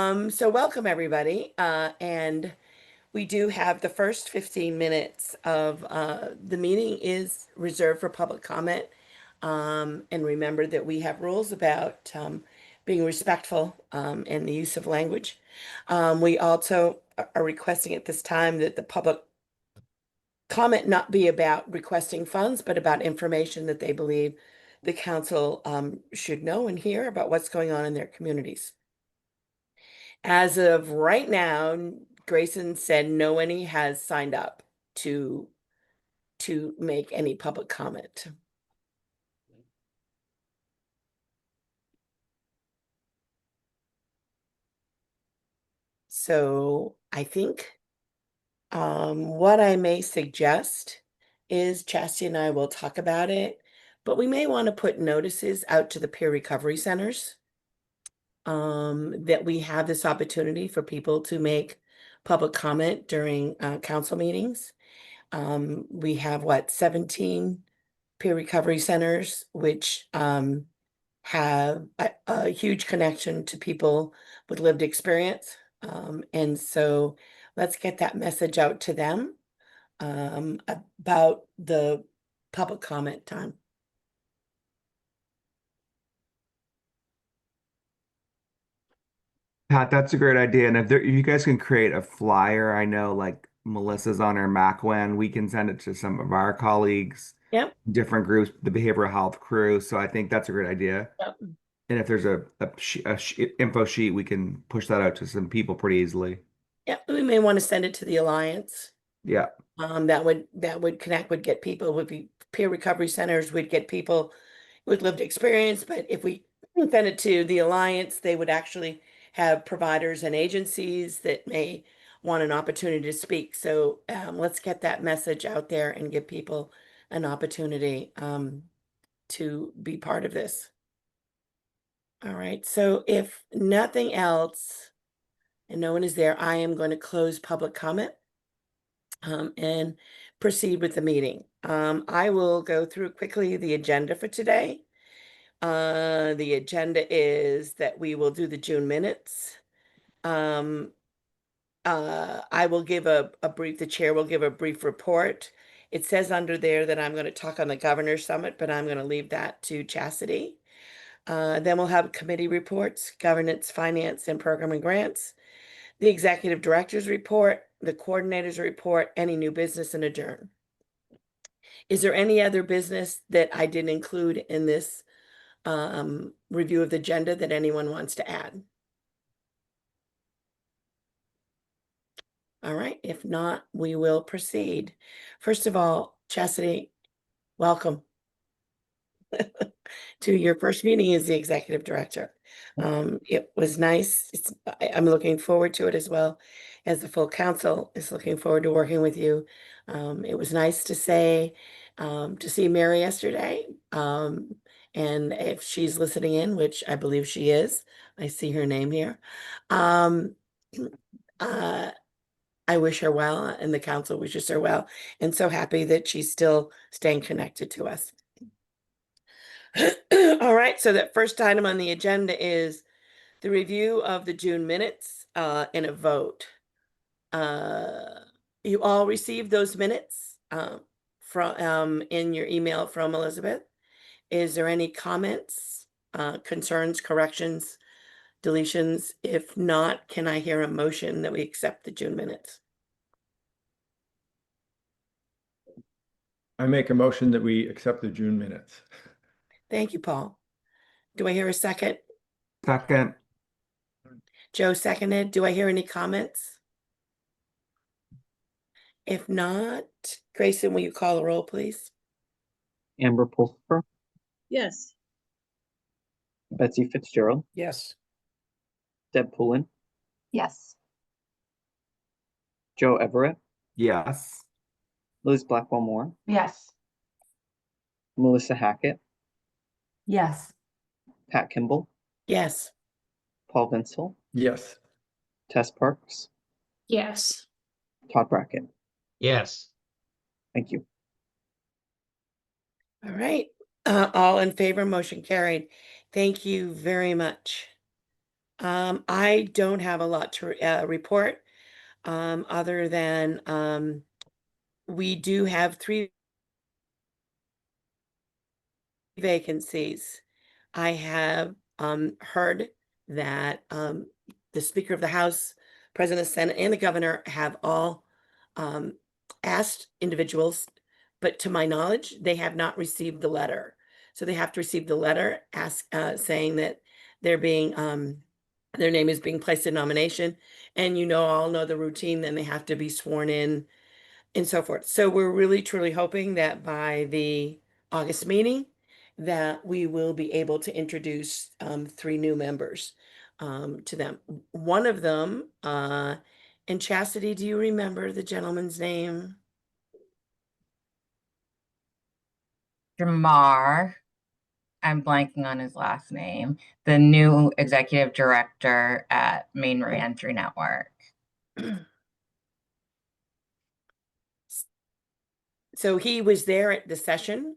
So welcome everybody. And we do have the first 15 minutes of the meeting is reserved for public comment. And remember that we have rules about being respectful and the use of language. We also are requesting at this time that the public comment not be about requesting funds, but about information that they believe the council should know and hear about what's going on in their communities. As of right now, Grayson said no one has signed up to make any public comment. So I think what I may suggest is Chastity and I will talk about it, but we may want to put notices out to the peer recovery centers that we have this opportunity for people to make public comment during council meetings. We have what, 17 peer recovery centers, which have a huge connection to people with lived experience. And so let's get that message out to them about the public comment time. Pat, that's a great idea. And if you guys can create a flyer, I know like Melissa's on her MacWen, we can send it to some of our colleagues, Yep. different groups, the behavioral health crew. So I think that's a great idea. Yep. And if there's info sheet, we can push that out to some people pretty easily. Yep. We may want to send it to the Alliance. Yeah. That would connect, would get people, would be peer recovery centers, would get people with lived experience. But if we send it to the Alliance, they would actually have providers and agencies that may want an opportunity to speak. So let's get that message out there and give people an opportunity to be part of this. All right. So if nothing else and no one is there, I am going to close public comment and proceed with the meeting. I will go through quickly the agenda for today. The agenda is that we will do the June minutes. I will give the chair will give a brief report. It says under there that I'm going to talk on the governor's summit, but I'm going to leave that to Chastity. Then we'll have committee reports, governance, finance, and program and grants, the executive director's report, the coordinator's report, any new business, and adjourn. Is there any other business that I didn't include in this review of the agenda that anyone wants to add? All right, if not, we will proceed. First of all, Chastity, welcome to your first meeting as the executive director. It was nice. I'm looking forward to it as well as the full council is looking forward to working with you. It was nice to see Mary yesterday. And if she's listening in, which I believe she is, I see her name here. Um, uh, I wish her well, and the council wishes her well, and so happy that she's still staying connected to us. All right, so that first item on the agenda is the review of the June minutes and a vote. You all received those minutes from in your email from Elizabeth. Is there any comments, concerns, corrections, deletions? If not, can I hear a motion that we accept the June minutes? I make a motion that we accept the June minutes. Thank you, Paul. Do I hear a second? Second. Joe seconded. Do I hear any comments? If not, Grayson, will you call the roll, please? Amber Pulsifer, Yes. Betsy Fitzgerald, Yes. Deb Poulin, Yes. Joe Everett, Yes. Liz Blackwell Moore, Yes. Melissa Hackett, Yes. Pat Kimball, Yes. Paul Vinsel, Yes. Tess Parks, Yes. Todd Brackett. Yes. Thank you. All right. All in favor, motion carried. Thank you very much. I don't have a lot to report, other than we do have 3 vacancies. I have heard that the Speaker of the House, President of the Senate, and the Governor have all um, asked individuals, but to my knowledge, they have not received the letter. So they have to receive the letter saying that they're being their name is being placed in nomination, and all know the routine. Then they have to be sworn in and so forth. So we're really truly hoping that by the August meeting, that we will be able to introduce 3 new members to them. One of them, and Chastity, do you remember the gentleman's name? Jamar, I'm blanking on his last name, the new executive director at Maine Reentry Network. So he was there at the session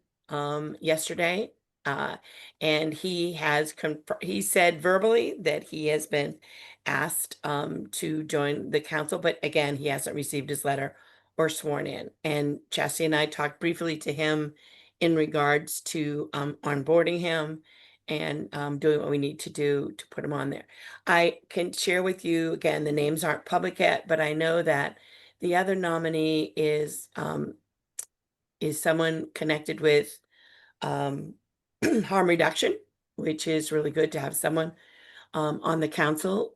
yesterday, and he said verbally that he has been asked to join the council, but again, he hasn't received his letter or sworn in. And Chastity and I talked briefly to him in regards to onboarding him and doing what we need to do to put him on there. I can share with you, again, the names aren't public yet, but I know that the other nominee is someone connected with um, harm reduction, which is really good to have someone on the council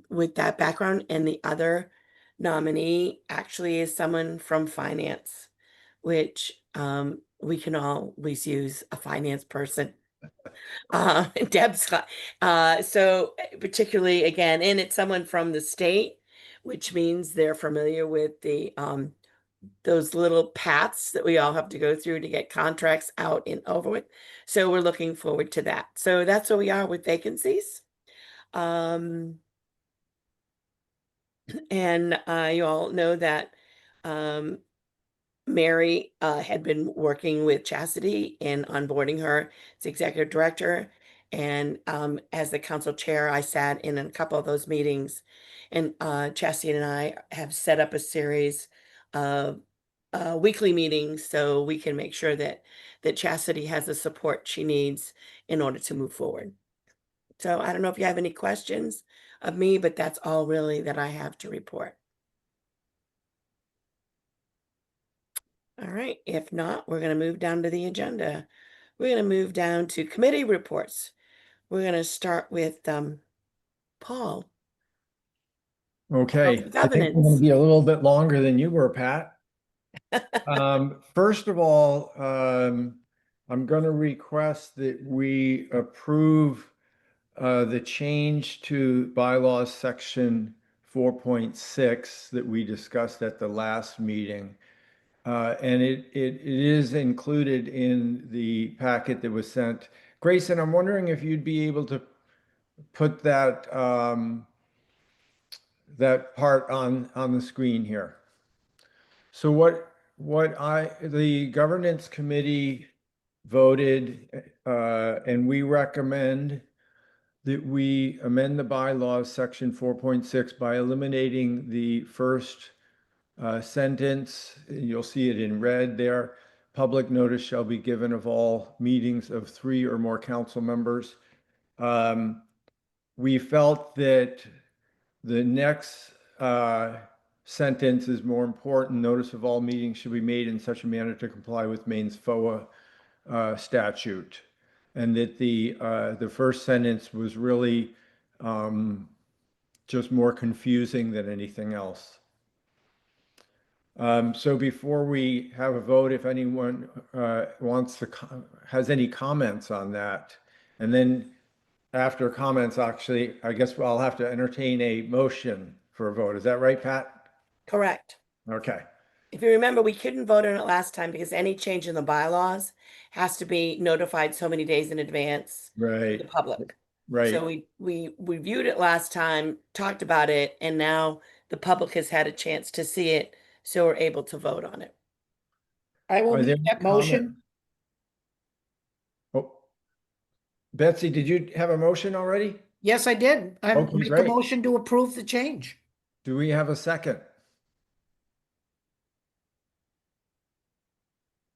with that background. And the other nominee actually is someone from finance, which we can always use a finance person. Deb's so particularly again, and it's someone from the state, which means they're familiar with the those little paths that we all have to go through to get contracts out and over with. So we're looking forward to that. So that's where we are with vacancies. And you all know that um, Mary had been working with Chastity in onboarding her as executive director. And as the council chair, I sat in a couple of those meetings. And Chastity and I have set up a series of weekly meetings so we can make sure that Chastity has the support she needs in order to move forward. So I don't know if you have any questions of me, but that's all really that I have to report. All right, if not, we're going to move down to the agenda. We're going to move down to committee reports. We're going to start with Paul. Okay, Health I think we're going governance. to be a little bit longer than you were, Pat. First of all, I'm going to request that we approve the change to bylaws section 4.6 that we discussed at the last meeting. And it is included in the packet that was sent. Grayson, I'm wondering if you'd be able to put that that part on the screen here. So the governance committee voted, and we recommend that we amend the bylaws section 4.6 by eliminating the first sentence. You'll see it in red there. Public notice shall be given of all meetings of 3 or more council members. We felt that the next sentence is more important. Notice of all meetings should be made in such a manner to comply with Maine's FOA statute. And that the first sentence was really just more confusing than anything else. So before we have a vote, if anyone has any comments on that, and then after comments, actually, I guess I'll have to entertain a motion for a vote. Is that right, Pat? Correct. Okay. If you remember, we couldn't vote on it last time because any change in the bylaws has to be notified so many days in advance to Right. the public. Right. So we reviewed it last time, talked about it, and now the public has had a chance to see it, so we're able to vote on it. I will Are there make that any motion. comment? Oh, Betsy, did you have a motion already? Yes, I did. I Okay, make the great. motion to approve the change. Do we have a second?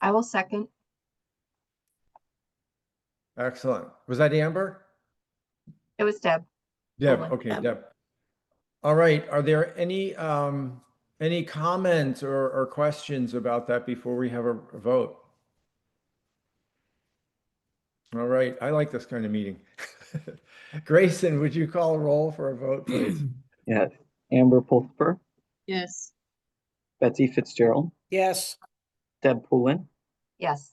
I will second. Excellent. Was that Amber? It was Deb. Deb, Poland, okay, Deb. Deb. All right, are there any comments or questions about that before we have a vote? All right, I like this kind of meeting. Grayson, would you call a roll for a vote, please? Yes. Amber Pulsipher, Yes. Betsy Fitzgerald, Yes. Deb Poulin, Yes.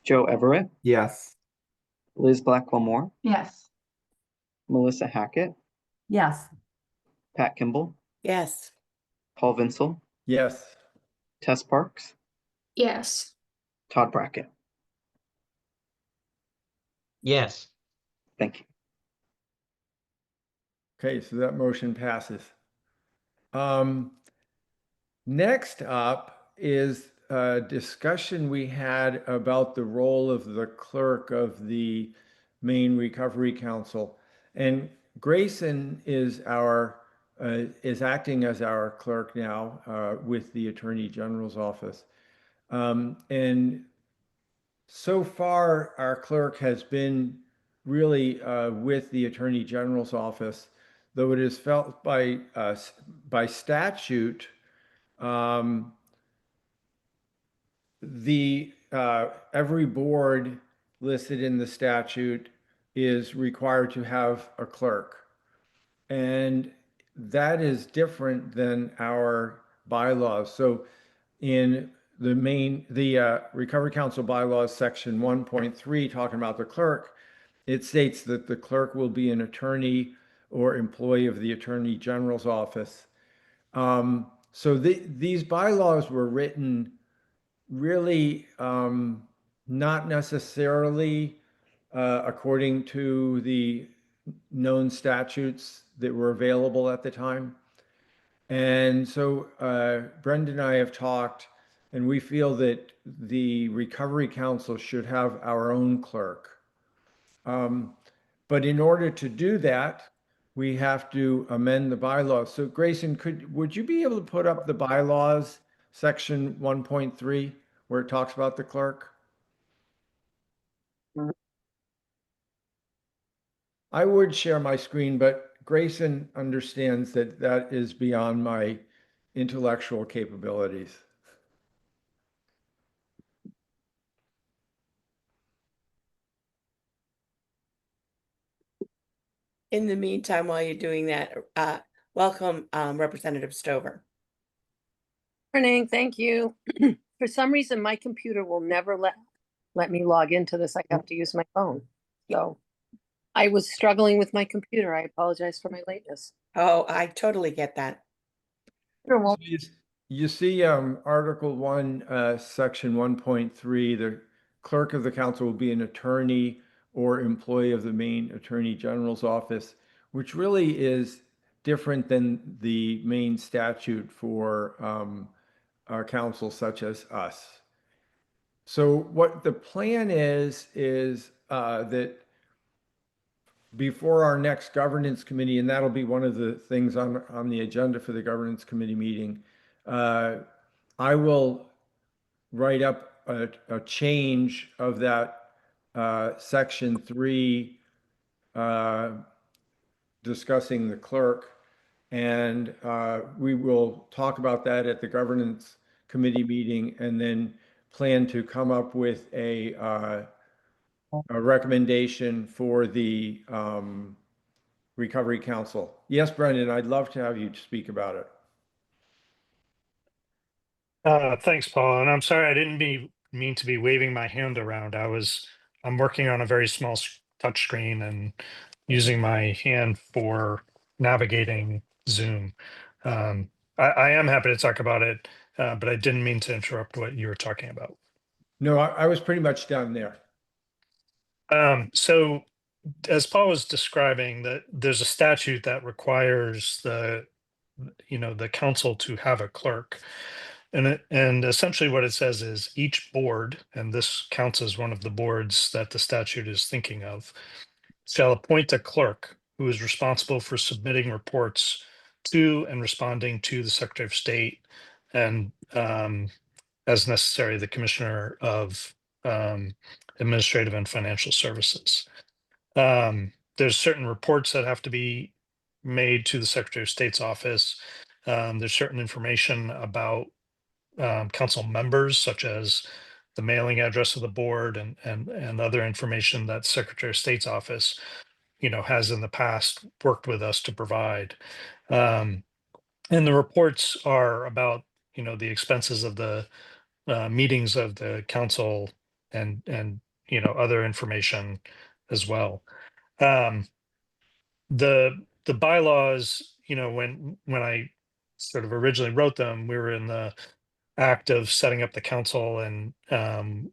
Joe Everett, Yes. Liz Blackwell Moore, Yes. Melissa Hackett, Yes. Pat Kimball, Yes. Paul Vinsel, Yes. Tess Parks, Yes. Todd Brackett. Yes. Thank you. Okay, so that motion passes. Next up is a discussion we had about the role of the clerk of the Maine Recovery Council. And Grayson is acting as our clerk now with the Attorney General's office. And so far, our clerk has been really with the Attorney General's office, though it is felt by statute. The every board listed in the statute is required to have a clerk, and that is different than our bylaws. So in the Recovery Council bylaws, section 1.3, talking about the clerk, it states that the clerk will be an attorney or employee of the Attorney General's office. So these bylaws were written really not necessarily according to the known statutes that were available at the time. And so Brenda and I have talked, and we feel that the Recovery Council should have our own clerk. But in order to do that, we have to amend the bylaws. So Grayson, would you be able to put up the bylaws, section 1.3, where it talks about the clerk? I would share my screen, but Grayson understands that that is beyond my intellectual capabilities. In the meantime, while you're doing that, welcome, Representative Stover. Morning, thank you. For some reason, my computer will never let me log into this. I have to use my phone. So I was struggling with my computer. I apologize for my lateness. Oh, I totally get that. Sure, well, You see Article 1, Section 1.3, the clerk of the council will be an attorney or employee of the Maine Attorney General's office, which really is different than the Maine statute for council such as us. So what the plan is that before our next governance committee, and that'll be one of the things on the agenda for the governance committee meeting, I will write up a change of that section 3 discussing the clerk, and we will talk about that at the governance committee meeting, and then plan to come up with a recommendation for the Recovery Council. Yes, Brendan, I'd love to have you speak about it. Thanks, Paul. And I'm sorry, I didn't mean to be waving my hand around. I'm working on a very small touch screen and using my hand for navigating Zoom. I am happy to talk about it, but I didn't mean to interrupt what you were talking about. No, I was pretty much down there. So as Paul was describing, that there's a statute that requires the council to have a clerk. And essentially what it says is each board, and this counts as one of the boards that the statute is thinking of, shall appoint a clerk who is responsible for submitting reports to and responding to the Secretary of State and, as necessary, the Commissioner of Administrative and Financial Services. There's certain reports that have to be made to the Secretary of State's office. There's certain information about council members, such as the mailing address of the board and other information that Secretary of State's office, has in the past worked with us to provide. And the reports are about, the expenses of the meetings of the council and other information as well. The bylaws, when I sort of originally wrote them, we were in the act of setting up the council and um,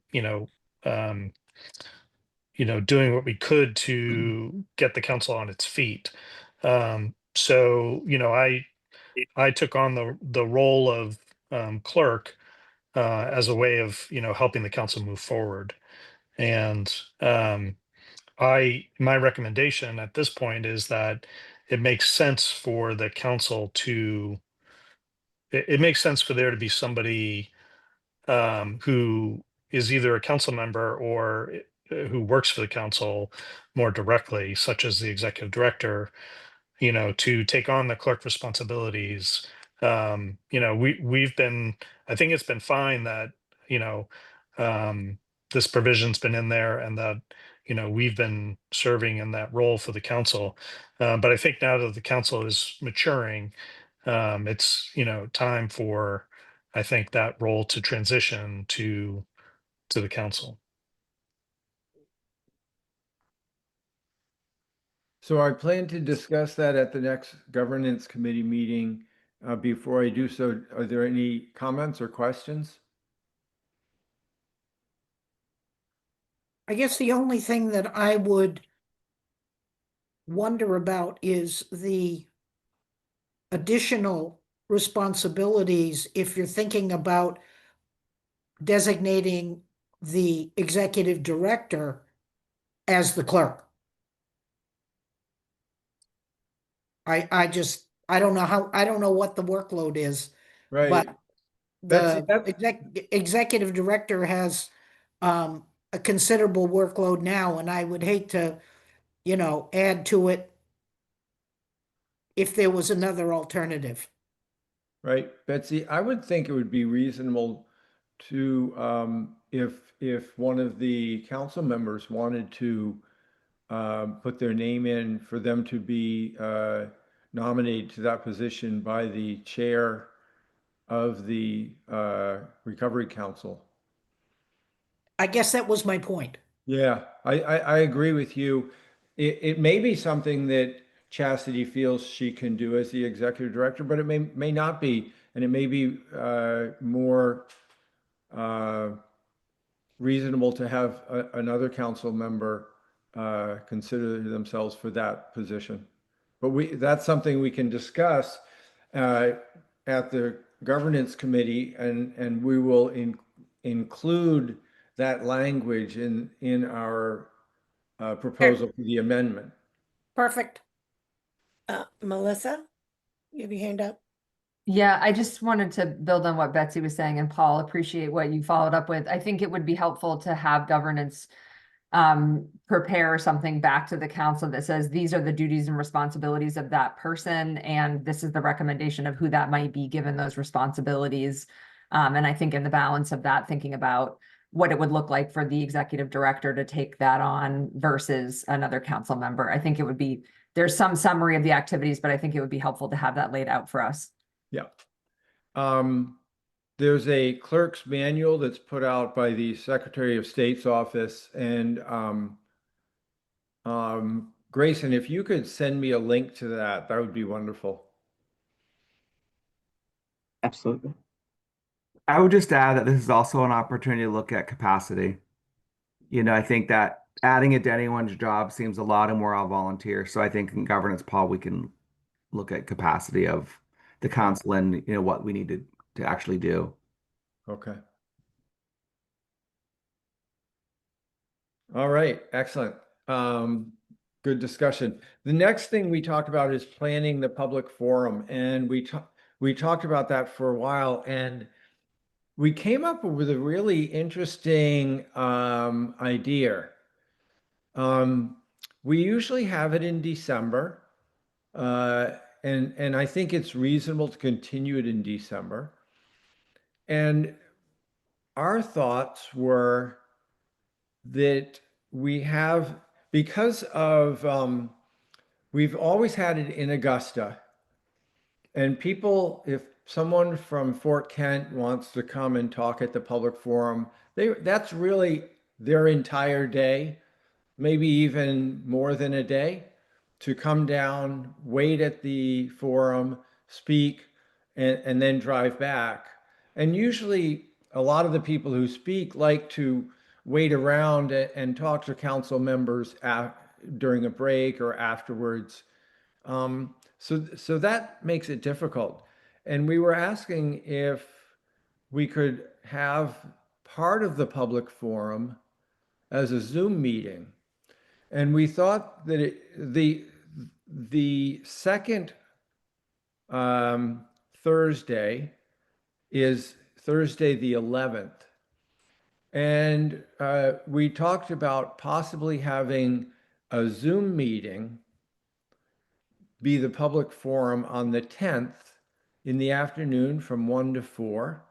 doing what we could to get the council on its feet. So I took on the role of clerk as a way of helping the council move forward. And my recommendation at this point is that it makes sense for the council it makes sense for there to be somebody who is either a council member or who works for the council more directly, such as the executive director, to take on the clerk responsibilities. I think it's been fine that, this provision's been in there and that, we've been serving in that role for the council. But I think now that the council is maturing, it's, time for, I think, that role to transition to the council. So I plan to discuss that at the next governance committee meeting. Before I do so, are there any comments or questions? I guess the only thing that I would wonder about is the additional responsibilities if you're thinking about designating the executive director as the clerk. I don't know I don't know what the workload is, Right. but Betsy, the executive director has a considerable workload now, and I would hate to, add to it if there was another alternative. Right, Betsy, I would think it would be reasonable to, if one of the council members wanted to put their name in for them to be nominated to that position by the chair of the Recovery Council. I guess that was my point. Yeah, I agree with you. It may be something that Chastity feels she can do as the executive director, but it may not be, and it may be more reasonable to have another council member consider themselves for that position. But that's something we can discuss at the governance committee, and we will include that language in our proposal for the amendment. Perfect. Melissa, you have your hand up? Yeah, I just wanted to build on what Betsy was saying, and Paul, appreciate what you followed up with. I think it would be helpful to have governance prepare something back to the council that says these are the duties and responsibilities of that person, and this is the recommendation of who that might be given those responsibilities. And I think in the balance of that, thinking about what it would look like for the executive director to take that on versus another council member. I think it would be, there's some summary of the activities, but I think it would be helpful to have that laid out for us. Yeah. There's a clerk's manual that's put out by the Secretary of State's office, and Grayson, if you could send me a link to that, that would be wonderful. Absolutely. I would just add that this is also an opportunity to look at capacity. I think that adding it to anyone's job seems a lot, and we're all volunteers. So I think in governance, Paul, we can look at capacity of the council and what we need to actually do. Okay. All right, excellent. Good discussion. The next thing we talked about is planning the public forum, and we talked about that for a while, and we came up with a really interesting idea. We usually have it in December, uh, and I think it's reasonable to continue it in December. And our thoughts were that we have, because of we've always had it in Augusta, and people, if someone from Fort Kent wants to come and talk at the public forum, that's really their entire day, maybe even more than a day, to come down, wait at the forum, speak, and then drive back. And usually, a lot of the people who speak like to wait around and talk to council members during a break or afterwards. So that makes it difficult. And we were asking if we could have part of the public forum as a Zoom meeting. And we thought that the second Thursday is Thursday the 11th. And we talked about possibly having a Zoom meeting be the public forum on the 10th in the afternoon from 1 to 4.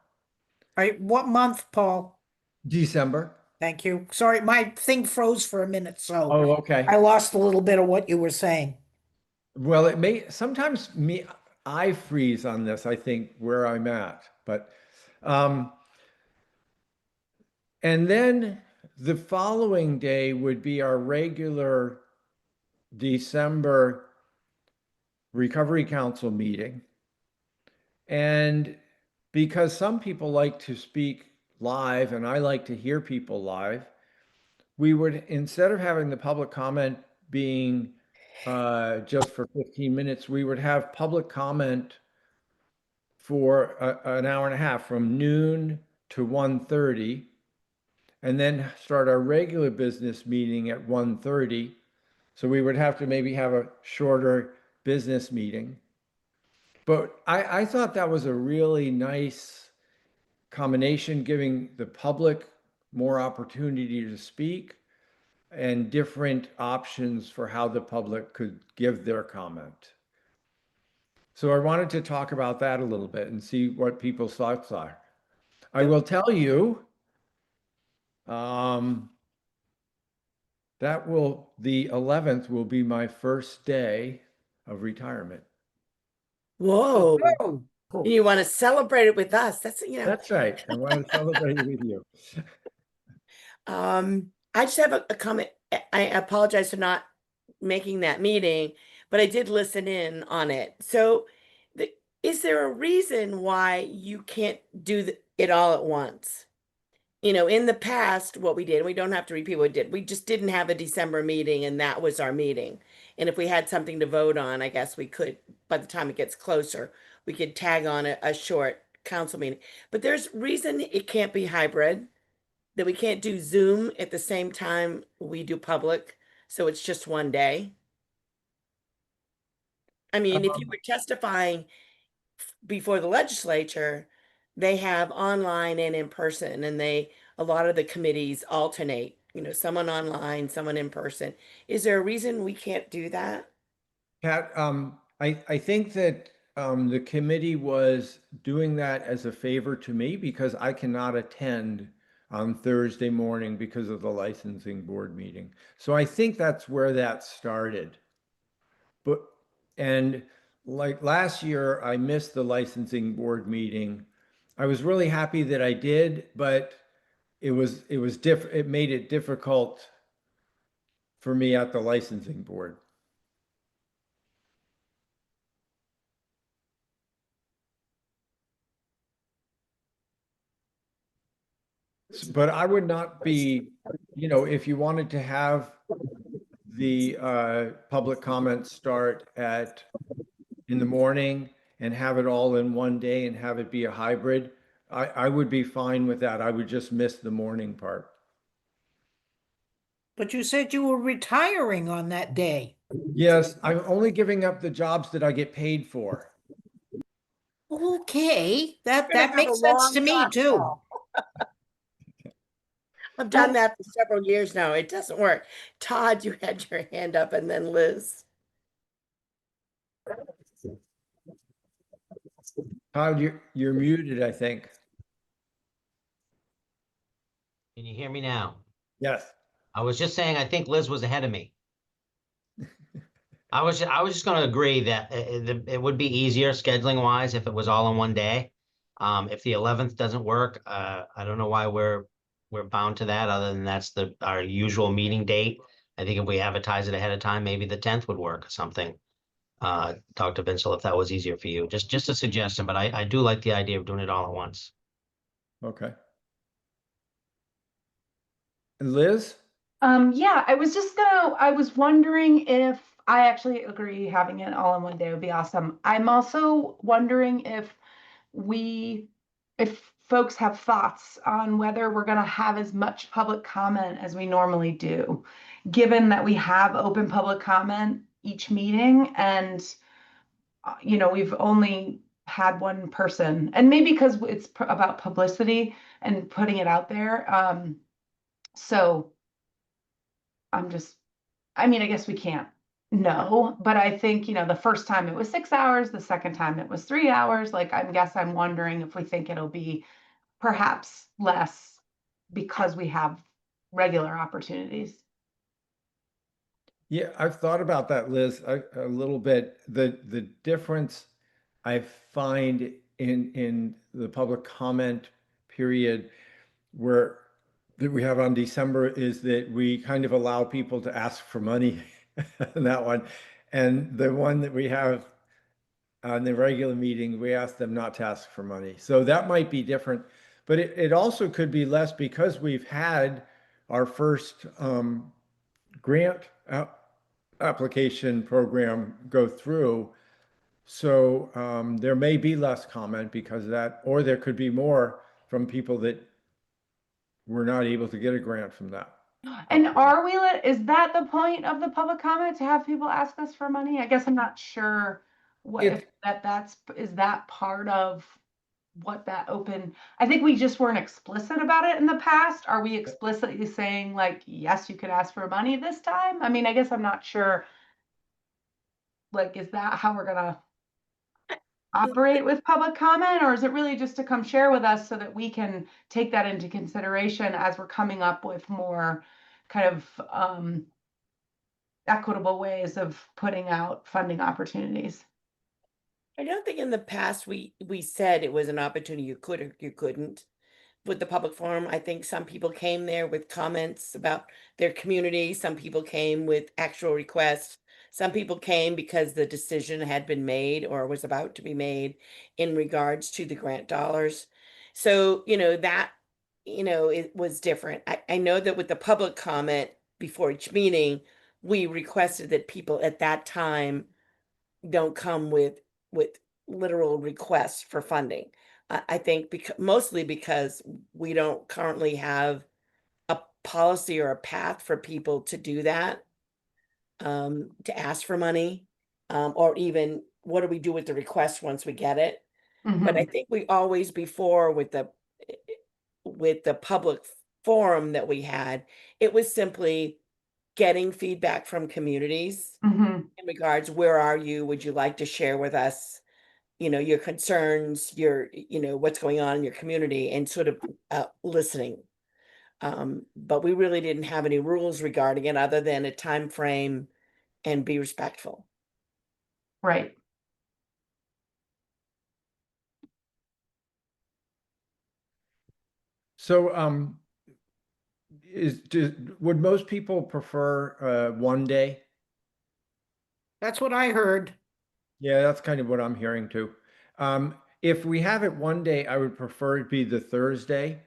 All right, what month, Paul? December. Thank you. Sorry, my thing froze for a minute, so Oh, okay. I lost a little bit of what you were saying. Well, it may sometimes I freeze on this, I think, where I'm at. But and then the following day would be our regular December Recovery Council meeting. And because some people like to speak live and I like to hear people live, we would, instead of having the public comment being just for 15 minutes, we would have public comment for an hour and a half from noon to 1:30, and then start our regular business meeting at 1:30. So we would have to maybe have a shorter business meeting. But I thought that was a really nice combination, giving the public more opportunity to speak and different options for how the public could give their comment. So I wanted to talk about that a little bit and see what people's thoughts are. I will tell you, the 11th will be my first day of retirement. Whoa. Oh, cool. You want to celebrate it with us. That's, That's right. I want to celebrate it with you. I just have a comment. I apologize for not making that meeting, but I did listen in on it. So, is there a reason why you can't do it all at once? In the past, what we did, we don't have to repeat what we did. We just didn't have a December meeting, and that was our meeting. And if we had something to vote on, I guess we could, by the time it gets closer, we could tag on a short council meeting. But there's reason it can't be hybrid, that we can't do Zoom at the same time we do public, so it's just one day. I mean, if you were testifying before the legislature, they have online and in person, and a lot of the committees alternate, someone online, someone in person. Is there a reason we can't do that? Pat, I think that the committee was doing that as a favor to me because I cannot attend on Thursday morning because of the licensing board meeting. So I think that's where that started. And like last year, I missed the licensing board meeting. I was really happy that I did, but it made it difficult for me at the licensing board. But I would not be, if you wanted to have the public comments start in the morning and have it all in one day and have it be a hybrid, I would be fine with that. I would just miss the morning part. But you said you were retiring on that day. Yes, I'm only giving up the jobs that I get paid for. Okay, that We're gonna have a makes sense long to me talk, too. Paul. I've done that for several years now. It doesn't work. Todd, you had your hand up, and then Liz. Todd, you're muted, I think. Can you hear me now? Yes. I was just saying, I think Liz was ahead of me. I was just going to agree that it would be easier scheduling wise if it was all in one day. If the 11th doesn't work, I don't know why we're bound to that, other than that's our usual meeting date. I think if we advertise it ahead of time, maybe the 10th would work or something. Dr. Vinsel, if that was easier for you, just a suggestion, but I do like the idea of doing it all at once. Okay. And Liz? Yeah, I was wondering if I actually agree having it all in one day would be awesome. I'm also wondering if folks have thoughts on whether we're gonna have as much public comment as we normally do, given that we have open public comment each meeting and, we've only had one person, and maybe because it's about publicity and putting it out there. So I mean, I guess we can't know, but I think, the first time it was 6 hours, the second time it was 3 hours. Like, I'm wondering if we think it'll be perhaps less because we have regular opportunities. Yeah, I've thought about that, Liz, a little bit. The difference I find in the public comment period where that we have on December is that we kind of allow people to ask for money in that one. And the one that we have on the regular meeting, we ask them not to ask for money. So that might be different, but it also could be less because we've had our first grant application program go through. So there may be less comment because of that, or there could be more from people that were not able to get a grant from that. And is that the point of the public comment, to have people ask us for money? I guess I'm not sure what if is that part of what that open, I think we just weren't explicit about it in the past. Are we explicitly saying like, yes, you could ask for money this time? I mean, I guess I'm not sure. Like, is that how we're gonna operate with public comment, or is it really just to come share with us so that we can take that into consideration as we're coming up with more kind of equitable ways of putting out funding opportunities? I don't think in the past we said it was an opportunity you could or you couldn't. With the public forum, I think some people came there with comments about their community. Some people came with actual requests. Some people came because the decision had been made or was about to be made in regards to the grant dollars. So, it was different. I know that with the public comment before each meeting, we requested that people at that time don't come with literal requests for funding. I think mostly because we don't currently have a policy or a path for people to do that, to ask for money, or even what do we do with the request once we get it? But I Mhm. think we always before with the public forum that we had, it was simply getting feedback from communities Mhm. in regards, where are you? Would you like to share with us, your concerns, what's going on in your community, and sort of listening. But we really didn't have any rules regarding it other than a time frame and be respectful. Right. So would most people prefer one day? That's what I heard. Yeah, that's kind of what I'm hearing too. If we have it one day, I would prefer it be the Thursday,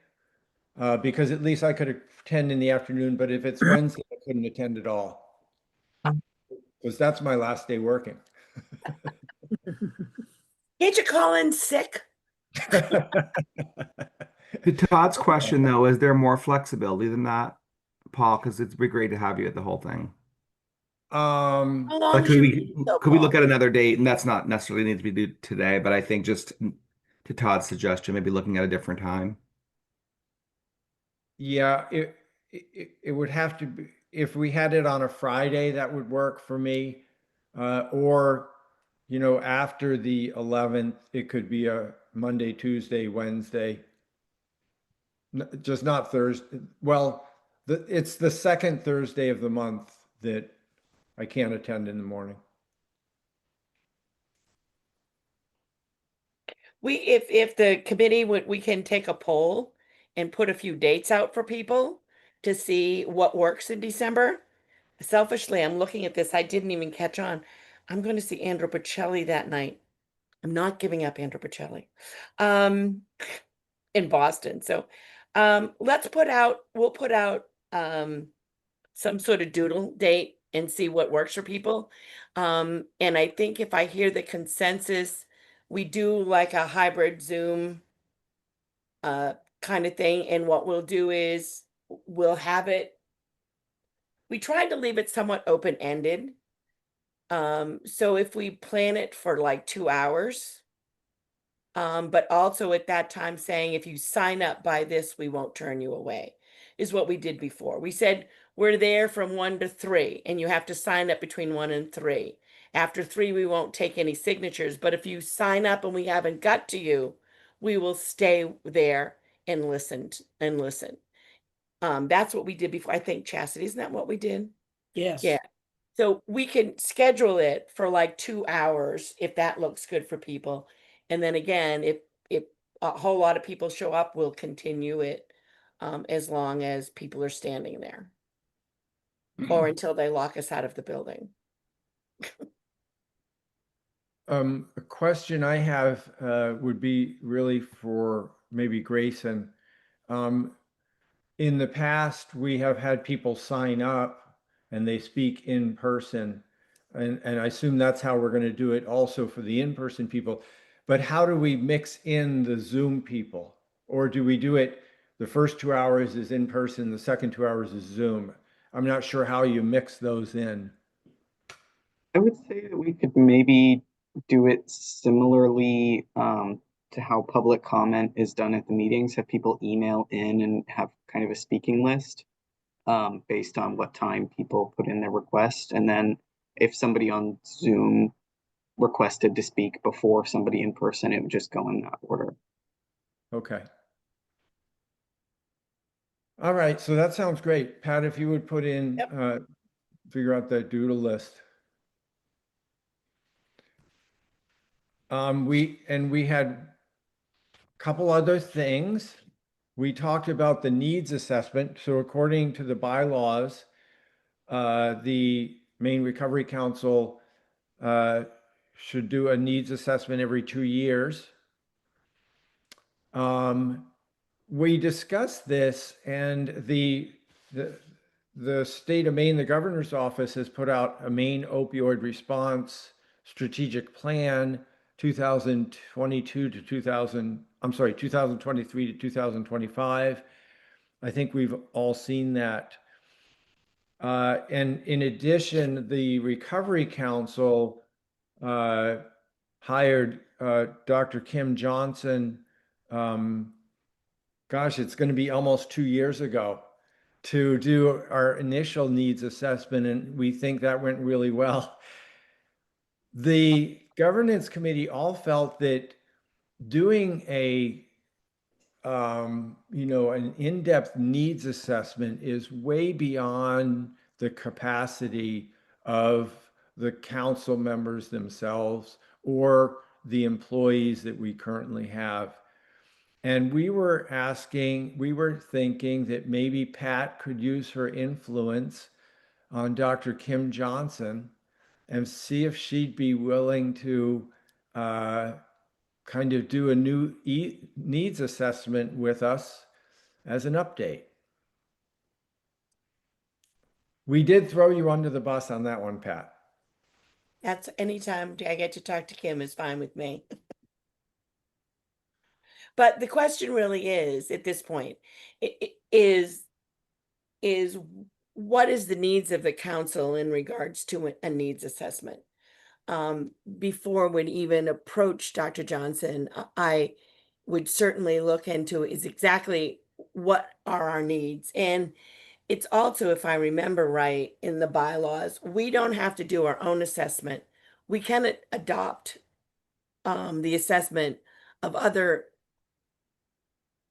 because at least I could attend in the afternoon, but if it's Wednesday, I couldn't attend at all. Because that's my last day working. Can't you call in sick? To Todd's question, though, is there more flexibility than that Paul, because it'd be great to have you at the whole thing. Um, How long Like, is your meeting so, could we Paul? look at another date? And that's not necessarily need to be due today, but I think just to Todd's suggestion, maybe looking at a different time. yeah, it would have to be, if we had it on a Friday, that would work for me. Or, you know, after the 11th, it could be a Monday, Tuesday, Wednesday. Just not Thursday. Well, it's the second Thursday of the month that I can't attend in the morning. If the committee would, we can take a poll and put a few dates out for people to see what works in December. Selfishly, I'm looking at this. I didn't even catch on. I'm going to see Andrew Bocelli that night. I'm not giving up Andrew Bocelli. Um, in Boston. So, we'll put out, some sort of doodle date and see what works for people. And I think if I hear the consensus, we do like a hybrid Zoom uh kind of thing. And what we'll do is we'll have it, we tried to leave it somewhat open-ended. So if we plan it for like 2 hours, but also at that time saying if you sign up by this, we won't turn you away, is what we did before. We said we're there from 1 to 3, and you have to sign up between 1 and 3. After 3, we won't take any signatures, but if you sign up and we haven't got to you, we will stay there and listen. That's what we did before. I think, Chastity, isn't that what we did? Yes. Yeah. So we can schedule it for like 2 hours if that looks good for people. And then again, if a whole lot of people show up, we'll continue it as long as people are standing there or until they lock us out of the building. A question I have would be really for maybe Grayson. In the past, we have had people sign up and they speak in person. And I assume that's how we're going to do it also for the in-person people. But how do we mix in the Zoom people? Or do we do it, the first 2 hours is in person, the second 2 hours is Zoom? I'm not sure how you mix those in. I would say that we could maybe do it similarly to how public comment is done at the meetings. Have people email in and have kind of a speaking list based on what time people put in their request. And then if somebody on Zoom requested to speak before somebody in person, it would just go in that order. Okay. All right, so that sounds great. Pat, if you would put in, Yep. figure out that doodle list. We had a couple other things. We talked about the needs assessment. So according to the bylaws, the Maine Recovery Council should do a needs assessment every 2 years. We discussed this, and the state of Maine, the governor's office has put out a Maine opioid response strategic plan 2022 to 2023 to 2025. I think we've all seen that. And in addition, the Recovery Council hired Dr. Kim Johnson. Gosh, it's going to be almost 2 years ago to do our initial needs assessment, and we think that went really well. The governance committee all felt that doing an in-depth needs assessment is way beyond the capacity of the council members themselves or the employees that we currently have. And we were thinking that maybe Pat could use her influence on Dr. Kim Johnson and see if she'd be willing to kind of do a new needs assessment with us as an update. We did throw you under the bus on that one, Pat. That's anytime I get to talk to Kim is fine with me. But the question really is, at this point, is is what is the needs of the council in regards to a needs assessment? Before we'd even approach Dr. Johnson, I would certainly look into is exactly what are our needs. And it's also, if I remember right, in the bylaws, we don't have to do our own assessment. We can adopt the assessment of other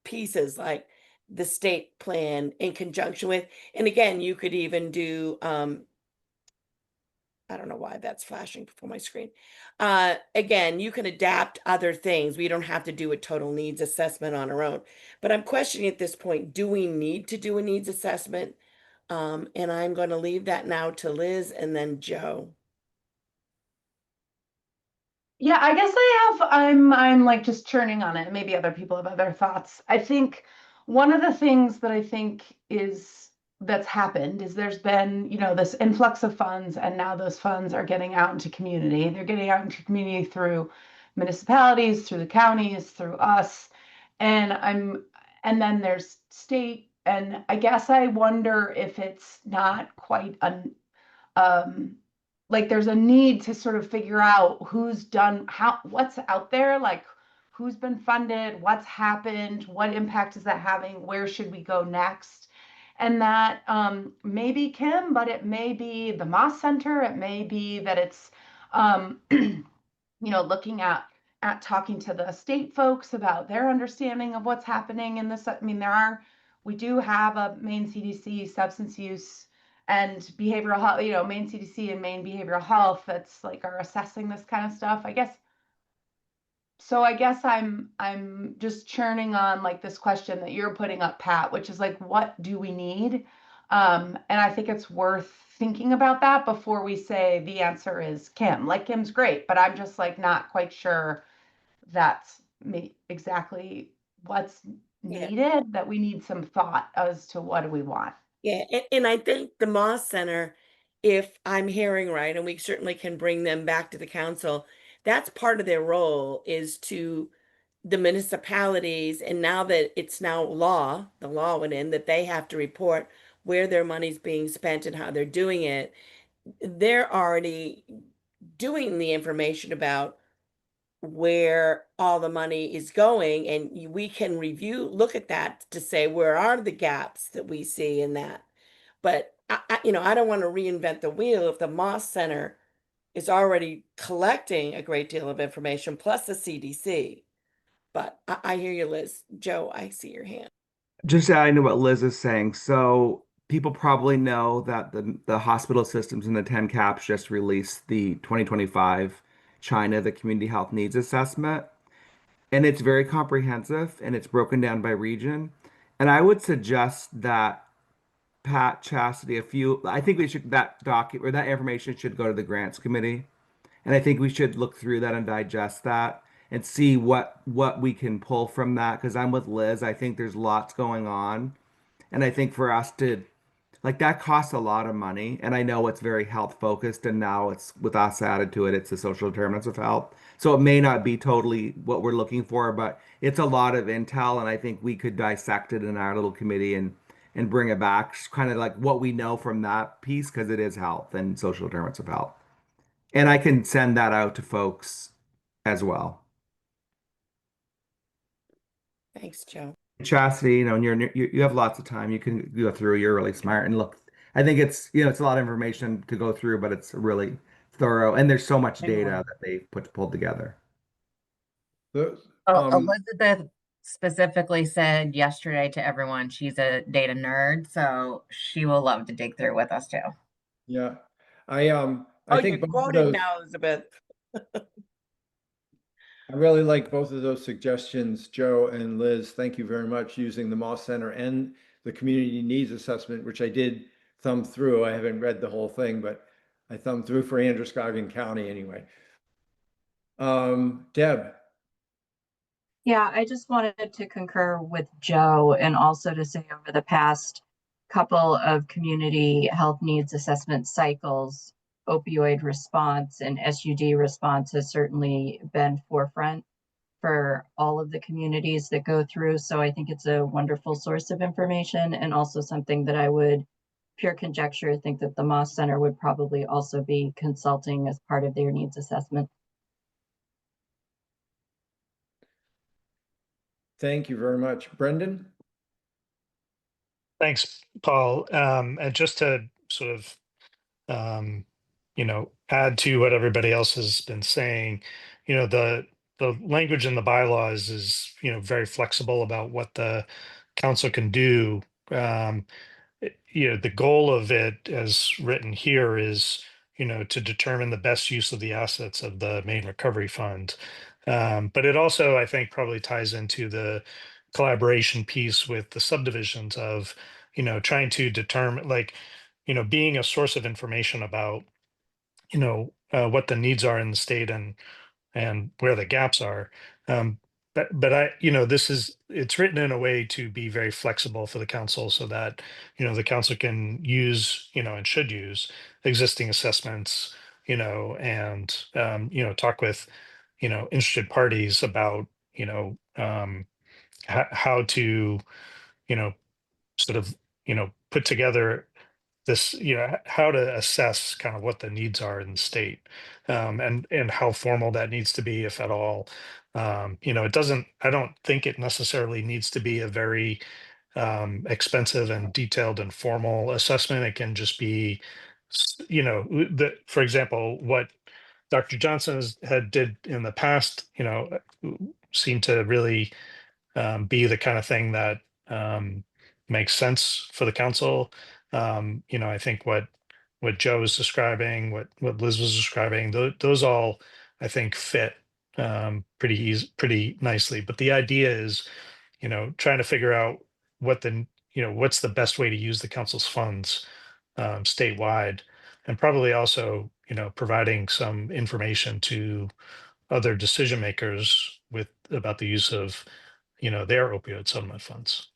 pieces like the state plan in conjunction with, and again, you could even do I don't know why that's flashing before my screen. Again, you can adapt other things. We don't have to do a total needs assessment on our own. But I'm questioning at this point, do we need to do a needs assessment? And I'm going to leave that now to Liz and then Joe. Yeah, I guess I'm like just churning on it. Maybe other people have other thoughts. I think one of the things that I think that's happened is there's been, this influx of funds, and now those funds are getting out into community. They're getting out into community through municipalities, through the counties, through us. And then there's state, and I guess I wonder if it's not quite like there's a need to sort of figure out who's done what's out there, like who's been funded, what's happened, what impact is that having, where should we go next. And that may be Kim, but it may be the Moss Center, it may be that it's looking at talking to the state folks about their understanding of what's happening in this. I mean, we do have a Maine CDC substance use and behavioral health, Maine CDC and Maine behavioral health that's like are assessing this kind of stuff, I guess. So I guess I'm just churning on like this question that you're putting up, Pat, which is like, what do we need? And I think it's worth thinking about that before we say the answer is Kim. Like Kim's great, but I'm just like not quite sure that's exactly what's needed, that we need some thought as to what do we want. Yeah, and I think the Moss Center, if I'm hearing right, and we certainly can bring them back to the council, that's part of their role is to the municipalities, and now that it's now law, the law went in that they have to report where their money's being spent and how they're doing it. They're already doing the information about where all the money is going, and we can look at that to say where are the gaps that we see in that. But I don't want to reinvent the wheel if the Moss Center is already collecting a great deal of information, plus the CDC. But I hear you, Liz. Joe, I see your hand. Just adding to what Liz is saying. So people probably know that the hospital systems and the 10 caps just released the 2025 China, the Community Health Needs Assessment. And it's very comprehensive and it's broken down by region. And I would suggest that Pat Chastity, I think that information should go to the grants committee. And I think we should look through that and digest that and see what we can pull from that. Because I'm with Liz. I think there's lots going on. And I think for us to like that costs a lot of money. And I know it's very health focused, and now it's with us added to it, it's the social determinants of health. So it may not be totally what we're looking for, but it's a lot of intel, and I think we could dissect it in our little committee and bring it back, kind of like what we know from that piece, because it is health and social determinants of health. And I can send that out to folks as well. Thanks, Joe. Chastity, and you have lots of time. You can go through. You're really smart and look. I think it's a lot of information to go through, but it's really thorough, and there's so much data that they pulled together. Elizabeth specifically said yesterday to everyone she's a data nerd, so she will love to dig through with us too. Yeah, I think you're quoting now, Elizabeth. I really like both of those suggestions, Joe and Liz. Thank you very much, using the Moss Center and the Community Needs Assessment, which I did thumb through. I haven't read the whole thing, but I thumbed through for Androscoggin County anyway. Deb. Yeah, I just wanted to concur with Joe, and also to say over the past couple of community health needs assessment cycles, opioid response and SUD response has certainly been forefront for all of of the communities that go through. So I think it's a wonderful source of information and also something that I would, pure conjecture, think that the Moss Center would probably also be consulting as part of their needs assessment. Thank you very much. Brendan? Thanks, Paul. And just to sort of, add to what everybody else has been saying, the language in the bylaws is, very flexible about what the council can do. The goal of it, as written here, is, to determine the best use of the assets of the Maine Recovery Fund. But it also, I think, probably ties into the collaboration piece with the subdivisions of, trying to determine, like, being a source of information about, what the needs are in the state and where the gaps are. But it's written in a way to be very flexible for the council so that, the council can use, and should use existing assessments, and, talk with, interested parties about, how to, you know, sort of, put together this, how to assess kind of what the needs are in the state, and how formal that needs to be, if at all. I don't think it necessarily needs to be a very expensive and detailed and formal assessment. It can just be, for example, what Dr. Johnson had did in the past, seemed to really be the kind of thing that makes sense for the council. I think what Joe was describing, what Liz was describing, those all, I think, fit pretty nicely. But the idea is, trying to figure out what's the best way to use the council's funds statewide, and probably also, providing some information to other decision makers about the use of, their opioid settlement funds.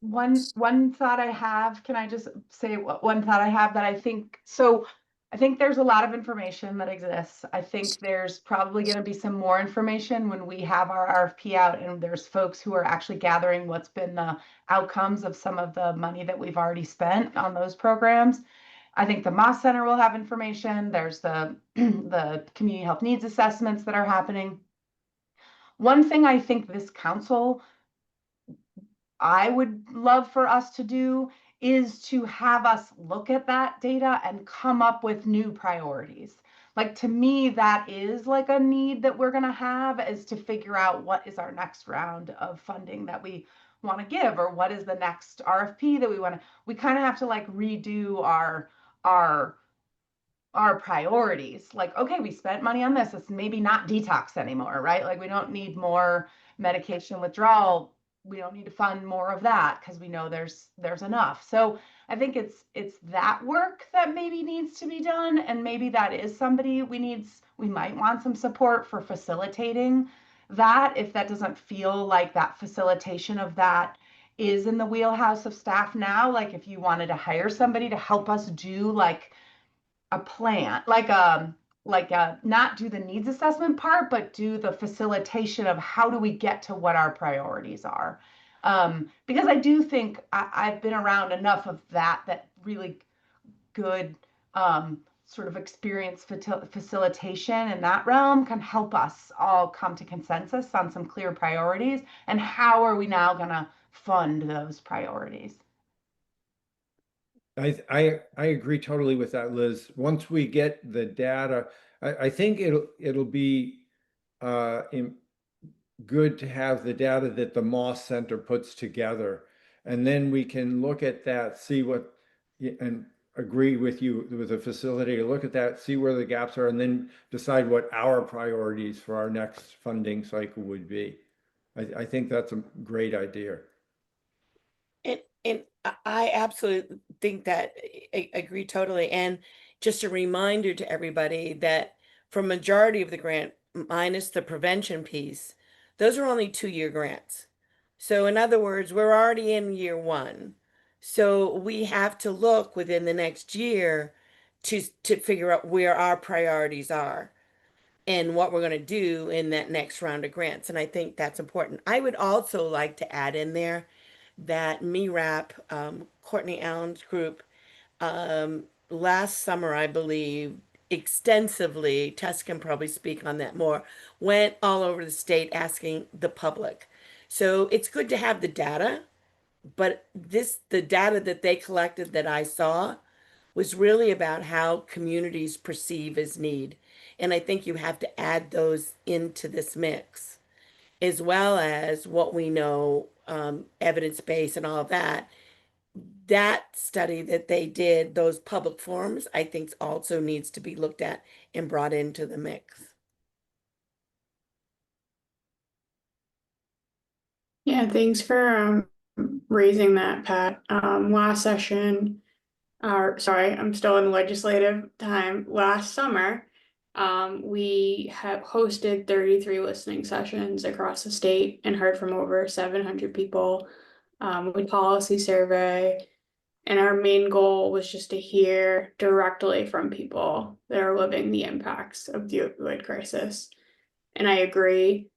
One thought I have, can I just say one thought I have that I think, so I think there's a lot of information that exists. I think there's probably going to be some more information when we have our RFP out and there's folks who are actually gathering what's been the outcomes of some of the money that we've already spent on those programs. I think the Moss Center will have information. There's the the community health needs assessments that are happening. One thing I think this council, I would love for us to do is to have us look at that data and come up with new priorities. Like, to me, that is like a need that we're going to have, is to figure out what is our next round of funding that we want to give, or what is the next RFP that we kind of have to like redo our priorities. Like, okay, we spent money on this. It's maybe not detox anymore, right? Like, we don't need more medication withdrawal. We don't need to fund more of that because we know there's enough. So I think it's that work that maybe needs to be done. And maybe that is somebody we might want some support for facilitating that, if that doesn't feel like that facilitation of that is in the wheelhouse of staff now. Like, if you wanted to hire somebody to help us do like a plan, not do the needs assessment part, but do the facilitation of how do we get to what our priorities are. Because I do think I've been around enough of that really good sort of experience facilitation in that realm can help us all come to consensus on some clear priorities, and how are we now going to fund those priorities. I agree totally with that, Liz. Once we get the data, I think it'll be good to have the data that the Moss Center puts together, and then we can look at that, see what, and agree with you with the facility, look at that, see where the gaps are, and then decide what our priorities for our next funding cycle would be. I think that's a great idea. And I absolutely think that I agree totally. And just a reminder to everybody that for majority of the grant, minus the prevention piece, those are only 2-year grants. So in other words, we're already in year 1. So we have to look within the next year to figure out where our priorities are. and what we're going to do in that next round of grants. And I think that's important. I would also like to add in there that MeRap, Courtney Allen's group, last summer, I believe, extensively, Tess can probably speak on that more, went all over the state asking the public. So it's good to have the data, but the data that they collected that I saw was really about how communities perceive as need. And I think you have to add those into this mix, as well as what we know, evidence base and all of that. That study that they did, those public forums, I think also needs to be looked at and brought into the mix. Yeah, thanks for raising that, Pat. Last session, or sorry, I'm still in legislative time. Last summer, we have hosted 33 listening sessions across the state and heard from over 700 people with policy survey. And our main goal was just to hear directly from people that are living the impacts of the opioid crisis. And I agree,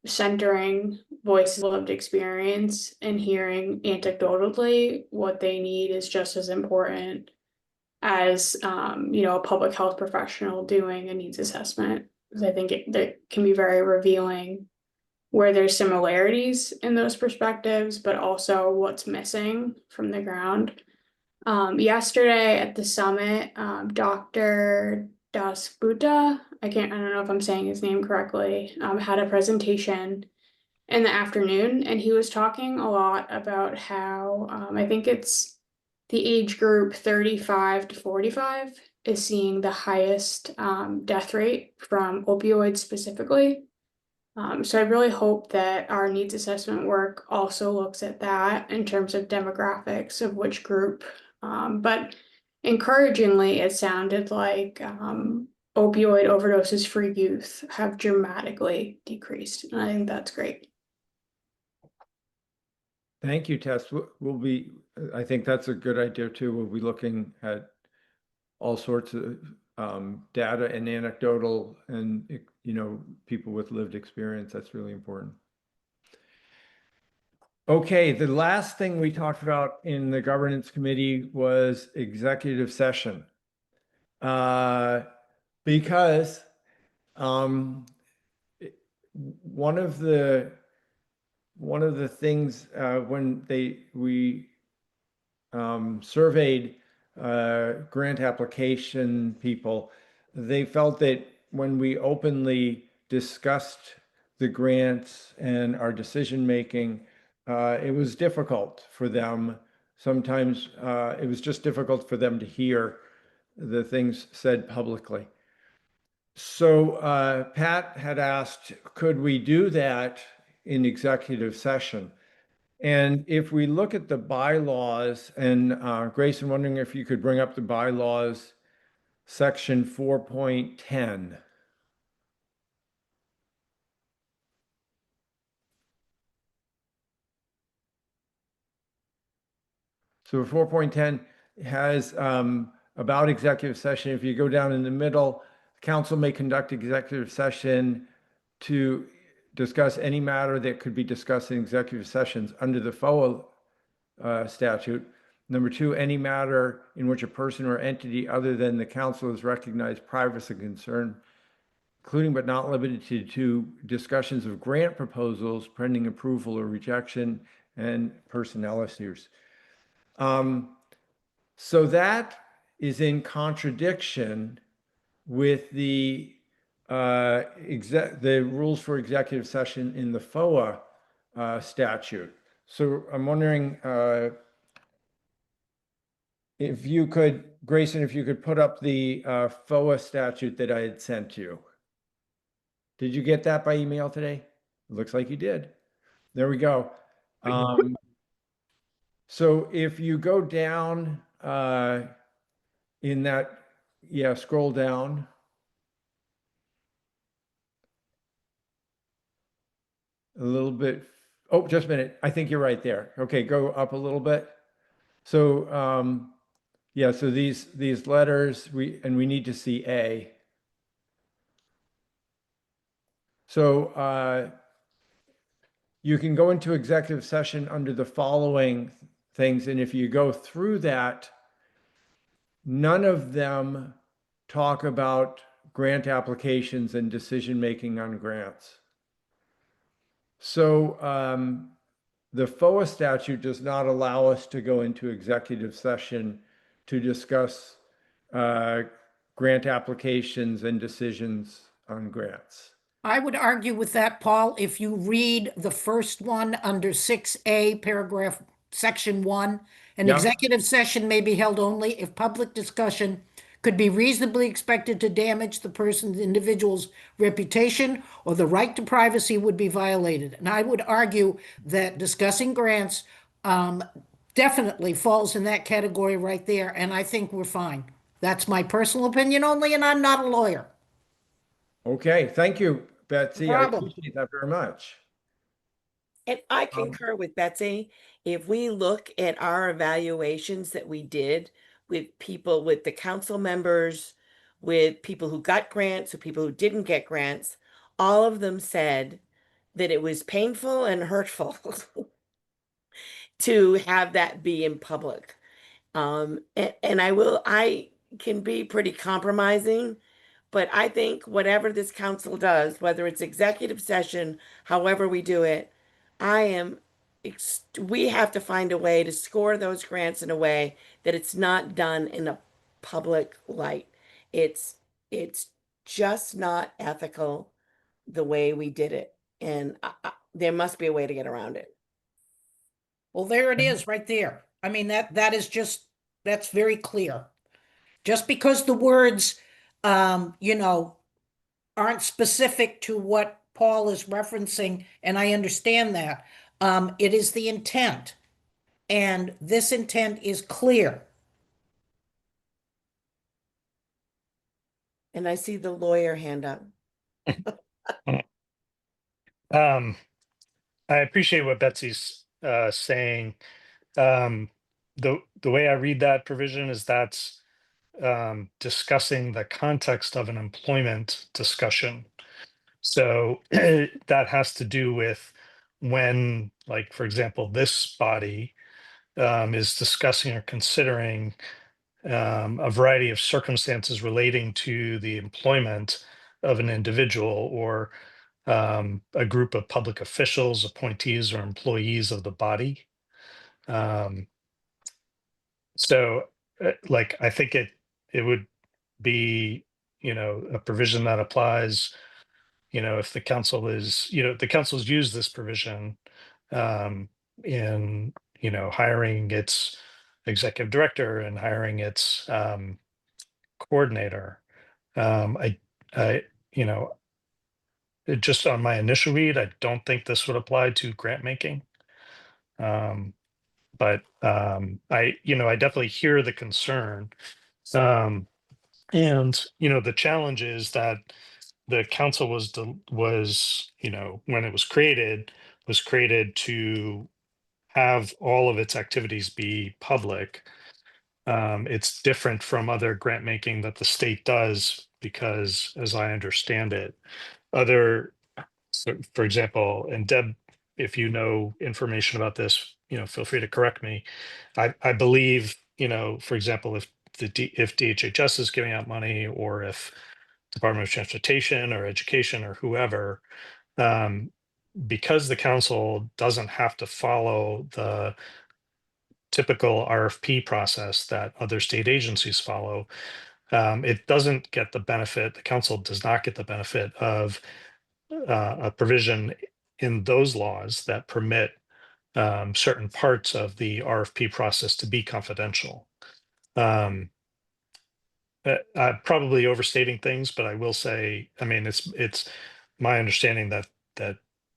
centering voices of lived experience and hearing anecdotally what they need is just as important as a public health professional doing a needs assessment. Because I think that can be very revealing where there's similarities in those perspectives, but also what's missing from the ground. Yesterday at the summit, Dr. Dasgupta, I don't know if I'm saying his name correctly, had a presentation in the afternoon, and he was talking a lot about how I think it's the age group 35 to 45 is seeing the highest death rate from opioids specifically. So I really hope that our needs assessment work also looks at that in terms of demographics of which group. But encouragingly, it sounded like opioid overdoses for youth have dramatically decreased. And I think that's great. Thank you, Tess. I think that's a good idea too. We'll be looking at all sorts of data and anecdotal and, people with lived experience. That's really important. Okay, the last thing we talked about in the governance committee was executive session. Because one of the things when we surveyed grant application people, they felt that when we openly discussed the grants and our decision making, it was difficult for them. Sometimes it was just difficult for them to hear the things said publicly. So Pat had asked, could we do that in executive session? And if we look at the bylaws, and Grace, I'm wondering if you could bring up the bylaws, section 4.10. So 4.10 has about executive session. If you go down in the middle, council may conduct executive session to discuss any matter that could be discussed in executive sessions under the FOA statute. Number two, any matter in which a person or entity other than the council has recognized privacy concern, including but not limited to discussions of grant proposals pending approval or rejection and personnel issues. So that is in contradiction with the rules for executive session in the FOA statute. So I'm wondering if you could, Grayson, if you could put up the FOA statute that I had sent you. Did you get that by email today? It looks like you did. There we go. So if you go down in that, scroll down. A little bit. Oh, just a minute. I think you're right there. Okay, go up a little bit. So so these letters, we need to see A. So you can go into executive session under the following things, and if you go through that, none of them talk about grant applications and decision-making on grants. So the FOA statute does not allow us to go into executive session to discuss grant applications and decisions on grants. I would argue with that, Paul. If you read the first one under 6A, paragraph, section 1, an Yeah. executive session may be held only if public discussion could be reasonably expected to damage the person's individual's reputation or the right to privacy would be violated. And I would argue that discussing grants definitely falls in that category right there, and I think we're fine. That's my personal opinion only, and I'm not a lawyer. Okay, thank you, Betsy. I Problem. appreciate that very much. And I concur with Betsy. If we look at our evaluations that we did with people, with the council members, with people who got grants, with people who didn't get grants, all of them said that it was painful and hurtful to have that be in public. And I can be pretty compromising, but I think whatever this council does, whether it's executive session, however we do it, we have to find a way to score those grants in a way that it's not done in a public light. It's, it's just not ethical the way we did it. And there must be a way to get around it. Well, there it is, right there. I mean, that is just, that's very clear. Just because the words, aren't specific to what Paul is referencing, and I understand that, it is the intent. And this intent is clear. And I see the lawyer hand up. I appreciate what Betsy's saying. The way I read that provision is that's discussing the context of an employment discussion. So that has to do with when, like, for example, this body is discussing or considering a variety of circumstances relating to the employment of an individual or a group of public officials, appointees, or employees of the body. So, like, I think it would be, a provision that applies, if the council is, the council's used this provision in, hiring its executive director and hiring its coordinator. I, just on my initial read, I don't think this would apply to grant making. But I definitely hear the concern. And the challenge is that the council was, when it was created to have all of its activities be public. It's different from other grant making that the state does because, as I understand it, so for example, and Deb, if you know information about this, feel free to correct me. I believe, for example, if if DHHS is giving out money, or if Department of Transportation or Education or whoever, because the council doesn't have to follow the typical RFP process that other state agencies follow, it doesn't get the benefit, the council does not get the benefit of a provision in those laws that permit certain parts of the RFP process to be confidential. I'm probably overstating things, but I will say, I mean, it's my understanding that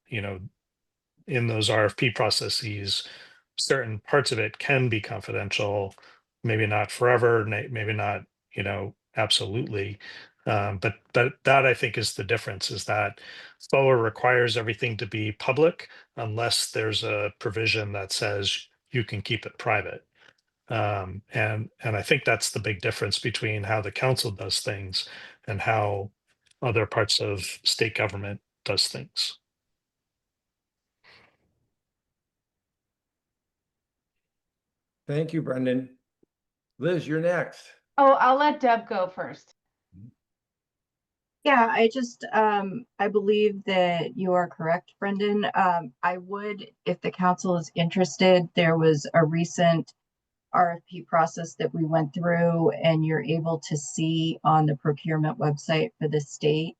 in those RFP processes, certain parts of it can be confidential, maybe not forever, maybe not, absolutely. But that I think is the difference, is that FOA requires everything to be public unless there's a provision that says you can keep it private. And I think that's the big difference between how the council does things and how other parts of state government does things. Thank you, Brendan. Liz, you're next. Oh, I'll let Deb go first. Yeah, I believe that you are correct, Brendan. I would, if the council is interested, there was a recent RFP process that we went through, and you're able to see on the procurement website for the state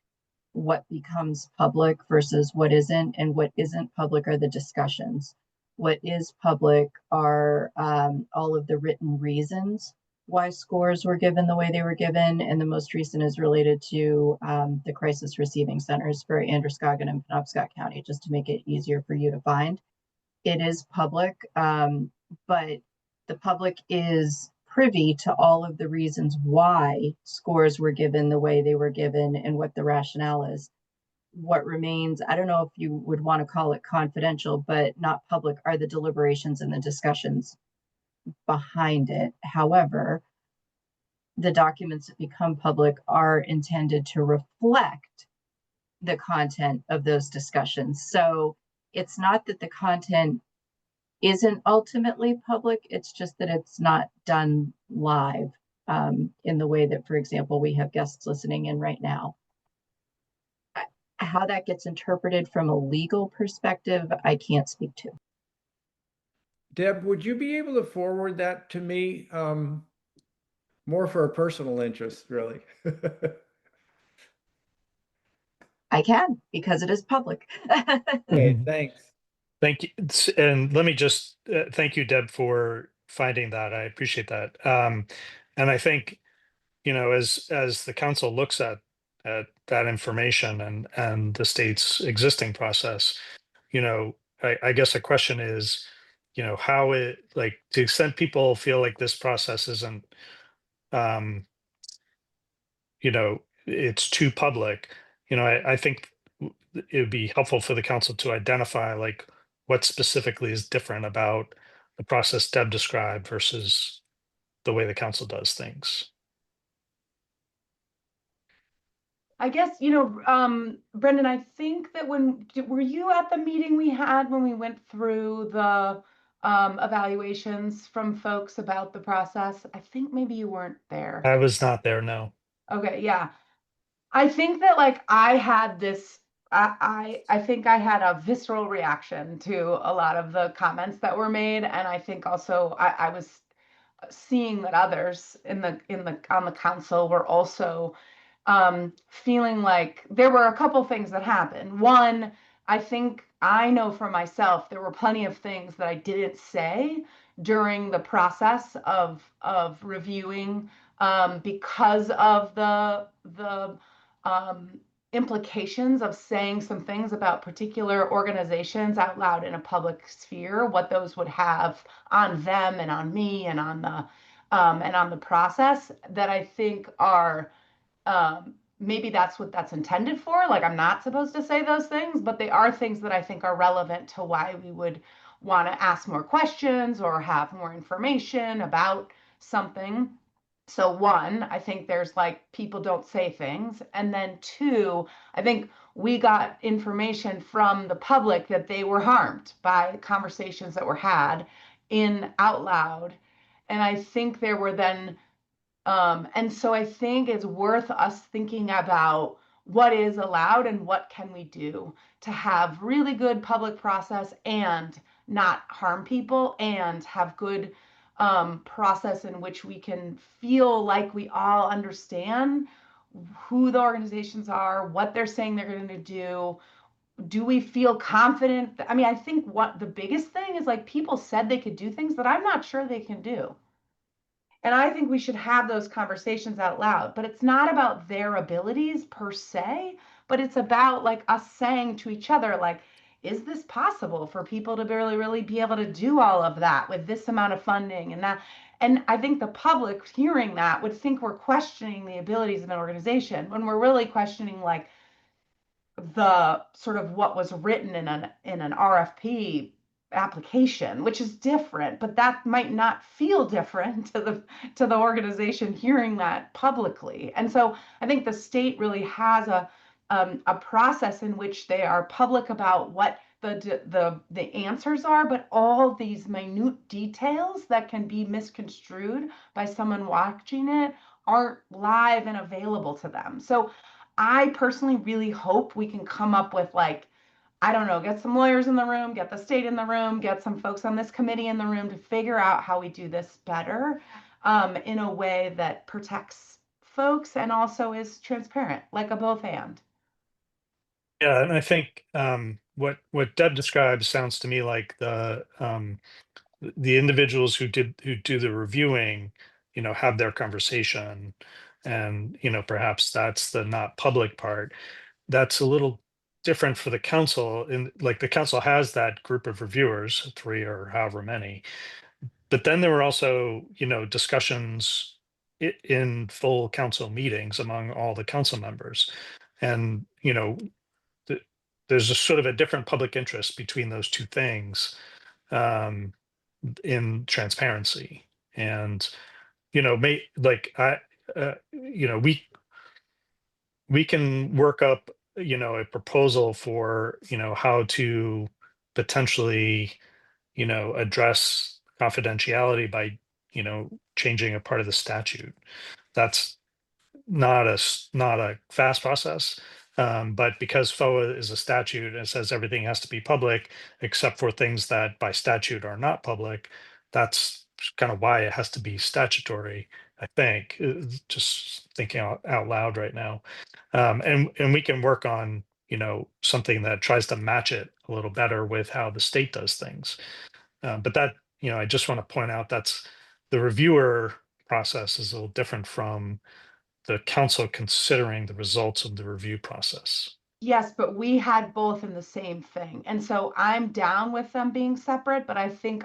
what becomes public versus what isn't, and what isn't public are the discussions. What is public are all of the written reasons why scores were given the way they were given, and the most recent is related to the crisis receiving centers for Androscoggin and Penobscot County, just to make it easier for you to find. It is public, but the public is privy to all of the reasons why scores were given the way they were given and what the rationale is. What remains, I don't know if you would want to call it confidential, but not public, are the deliberations and the discussions behind it. However, the documents that become public are intended to reflect the content of those discussions. So it's not that the content isn't ultimately public, it's just that it's not done live in the way that, for example, we have guests listening in right now. How that gets interpreted from a legal perspective, I can't speak to. Deb, would you be able to forward that to me? More for a personal interest, really. I can, because it is public. Okay, thanks. Thank you. And let me just thank you, Deb, for finding that. I appreciate that. And I think, as the council looks at that information and the state's existing process, I guess the question is, how it, like, to the extent people feel like this process isn't, it's too public, I think it would be helpful for the council to identify, like, what specifically is different about the process Deb described versus the way the council does things. I guess, Brendan, I think that were you at the meeting we had when we went through the evaluations from folks about the process? I think maybe you weren't there. I was not there, no. Okay, yeah. I think that, like, I had this, I think I had a visceral reaction to a lot of the comments that were made, and I think also I was seeing that others on the council were also feeling like there were a couple things that happened. One, I think I know for myself there were plenty of things that I didn't say during the process of reviewing because of the implications of saying some things about particular organizations out loud in a public sphere, what those would have on them and on me and on the process, that I think are maybe that's what that's intended for. Like, I'm not supposed to say those things, but they are things that I think are relevant to why we would want to ask more questions or have more information about something. So one, I think there's, like, people don't say things. And then two, I think we got information from the public that they were harmed by conversations that were had in out loud. And I think there were then and so I think it's worth us thinking about what is allowed and what can we do to have really good public process and not harm people, and have good process in which we can feel like we all understand who the organizations are, what they're saying they're going to do. Do we feel confident? I mean, I think what the biggest thing is, like, people said they could do things that I'm not sure they can do. And I think we should have those conversations out loud, but it's not about their abilities per se, but it's about, like, us saying to each other, like, is this possible for people to really, really be able to do all of that with this amount of funding and that? And I think the public hearing that would think we're questioning the abilities of an organization when we're really questioning, like, the sort of what was written in an RFP application, which is different, but that might not feel different to the organization hearing that publicly. And so I think the state really has a process in which they are public about what the answers are, but all these minute details that can be misconstrued by someone watching it aren't live and available to them. So I personally really hope we can come up with, like, I don't know, get some lawyers in the room, get the state in the room, get some folks on this committee in the room to figure out how we do this better, in a way that protects folks and also is transparent, like a both and. Yeah, and I think what Deb describes sounds to me like the individuals who do the reviewing, have their conversation, and perhaps that's the not public part. That's a little different for the council. And like the council has that group of reviewers, three or however many, but then there were also discussions in full council meetings among all the council members, and there's a sort of a different public interest between those two things, um, in transparency. And may like I we can work up a proposal for how to potentially address confidentiality by changing a part of the statute. That's not a fast process. But because FOA is a statute and it says everything has to be public except for things that by statute are not public, that's kind of why it has to be statutory, I think. Just thinking out loud right now. And we can work on something that tries to match it a little better with how the state does things. But that, I just want to point out that's the reviewer process is a little different from the council considering the results of the review process. Yes, but we had both in the same thing. And so I'm down with them being separate, but I think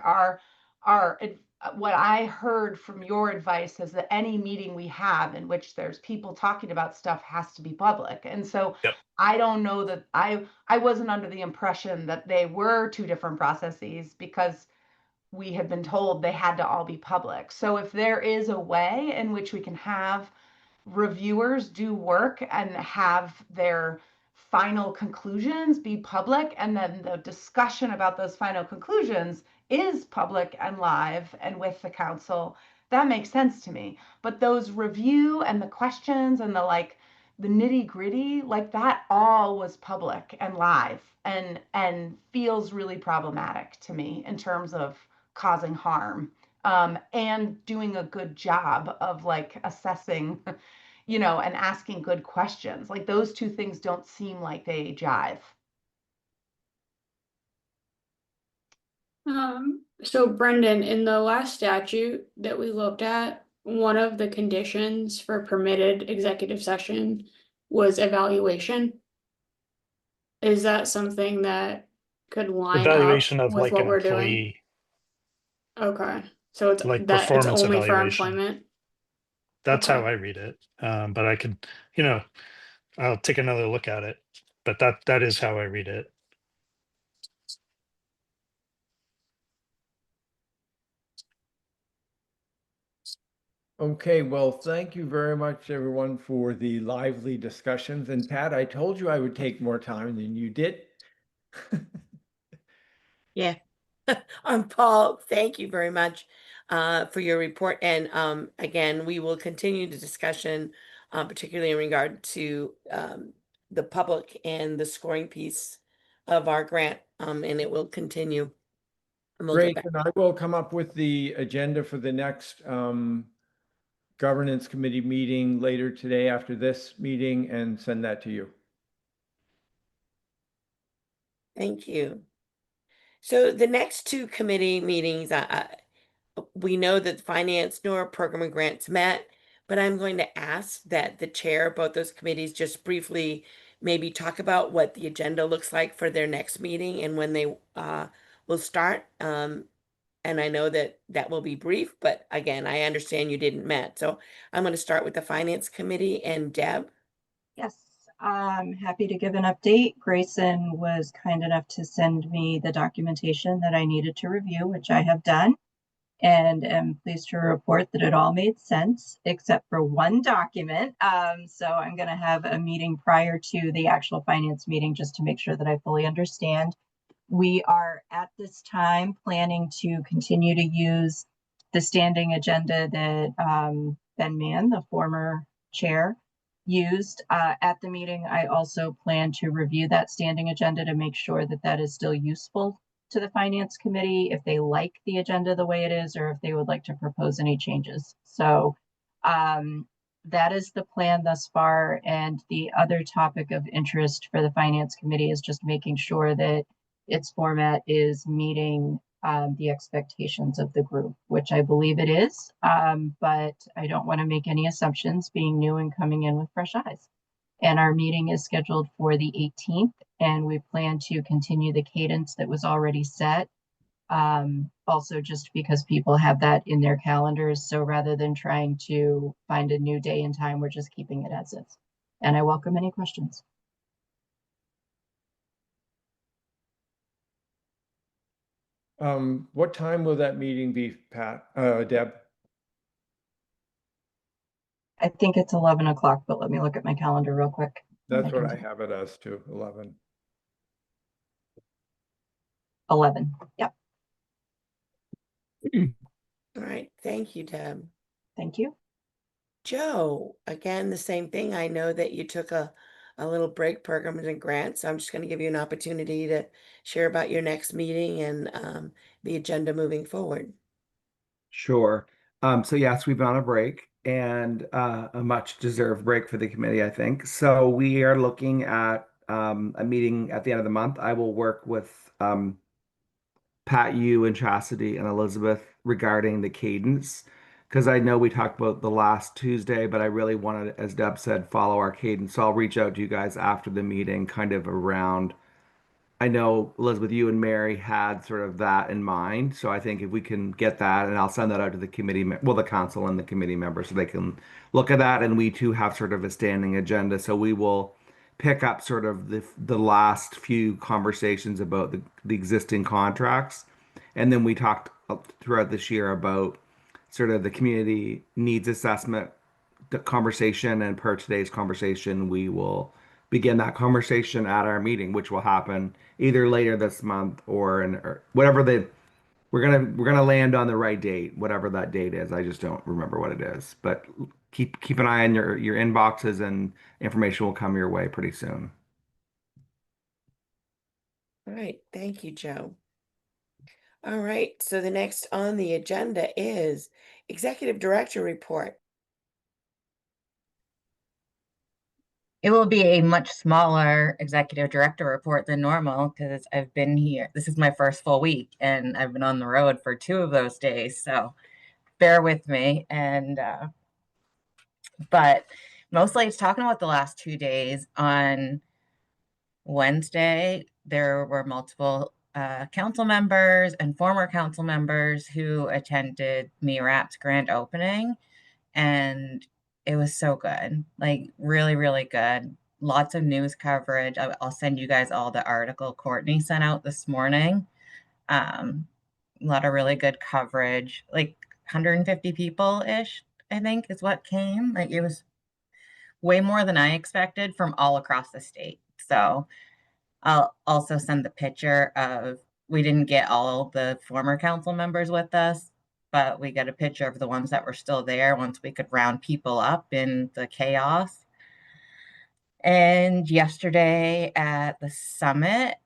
what I heard from your advice is that any meeting we have in which there's people talking about stuff has to be public. And so Yep. I don't know that I wasn't under the impression that they were two different processes, because we had been told they had to all be public. So if there is a way in which we can have reviewers do work and have their final conclusions be public, and then the discussion about those final conclusions is public and live and with the council, that makes sense to me. But those review and the questions and the nitty gritty, like that all was public and live, and feels really problematic to me in terms of causing harm, and doing a good job of assessing and asking good questions. Like those two things don't seem like they jive. So Brendan, in the last statute that we looked at, one of the conditions for permitted executive session was evaluation. Is that something that could line up Evaluation of with like what an we're doing? employee, Okay, so it's like that it's performance only for evaluation. employment? That's Okay. how I read it. But I could, I'll take another look at it. But that is how I read it. Okay, well, thank you very much, everyone, for the lively discussions. And Pat, I told you I would take more time than you did. Yeah. Paul, thank you very much for your report. And again, we will continue the discussion, particularly in regard to the public and the scoring piece of our grant, and it will continue. And we'll get Great, back. and I will come up with the agenda for the next governance committee meeting later today after this meeting and send that to you. Thank you. So the next two committee meetings, we know that finance nor program and grants met, but I'm going to ask that the chair of both those committees just briefly maybe talk about what the agenda looks like for their next meeting and when they will start. And I know that that will be brief, but again, I understand you didn't met. So I'm going to start with the finance committee and Deb. Yes, I'm happy to give an update. Grayson was kind enough to send me the documentation that I needed to review, which I have done. and am pleased to report that it all made sense except for one document. So I'm going to have a meeting prior to the actual finance meeting just to make sure that I fully understand. We are at this time planning to continue to use the standing agenda that Ben Mann, the former chair, used at the meeting. I also plan to review that standing agenda to make sure that that is still useful to the finance committee, if they like the agenda the way it is, or if they would like to propose any changes. So that is the plan thus far. And the other topic of interest for the finance committee is just making sure that its format is meeting the expectations of the group, which I believe it is, but I don't want to make any assumptions being new and coming in with fresh eyes. And our meeting is scheduled for the 18th, and we plan to continue the cadence that was already set. Also, just because people have that in their calendars, so rather than trying to find a new day and time, we're just keeping it as is. And I welcome any questions. What time will that meeting be, Pat, Deb? I think it's 11 o'clock, but let me look at my calendar real quick. That's what I have it as too, 11. 11. Yep. All right. Thank you, Deb. Thank you. Joe, again, the same thing. I know that you took a little break, programs and grants. So I'm just going to give you an opportunity to share about your next meeting and the agenda moving forward. Sure. So yes, we've been on a break and a much deserved break for the committee, I think. So we are looking at a meeting at the end of the month. I will work with Pat, you and Chastity and Elizabeth regarding the cadence. Because I know we talked about the last Tuesday, but I really wanted, as Deb said, follow our cadence. So I'll reach out to you guys after the meeting, kind of around. I know Elizabeth, you and Mary had sort of that in mind. So I think if we can get that, and I'll send that out to the committee, well, the council and the committee members so they can look at that. And we too have sort of a standing agenda. So we will pick up sort of the last few conversations about the existing contracts. And then we talked throughout this year about sort of the community needs assessment conversation. And per today's conversation, we will begin that conversation at our meeting, which will happen either later this month or whatever we're gonna land on the right date, whatever that date is. I just don't remember what it is, but keep an eye on your inboxes and information will come your way pretty soon. All right. Thank you, Joe. All right. So the next on the agenda is Executive Director Report. It will be a much smaller executive director report than normal because I've been here. This is my first full week and I've been on the road for 2 of those days. So bear with me. But mostly it's talking about the last 2 days. On Wednesday, there were multiple council members and former council members who attended MeRAP's grand opening. And it was so good, like really, really good. Lots of news coverage. I'll send you guys all the article Courtney sent out this morning. A lot of really good coverage, like 150 people-ish, I think is what came. Like it was way more than I expected from all across the state. So I'll also send the picture of, we didn't get all the former council members with us, but we got a picture of the ones that were still there once we could round people up in the chaos. And yesterday at the summit,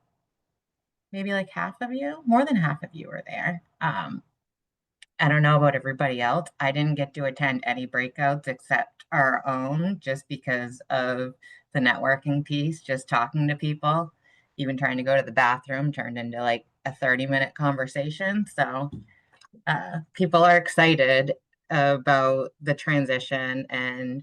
maybe like half of you, more than half of you were there. I don't know about everybody else. I didn't get to attend any breakouts except our own just because of the networking piece, just talking to people. Even trying to go to the bathroom turned into like a 30-minute conversation. So people are excited about the transition and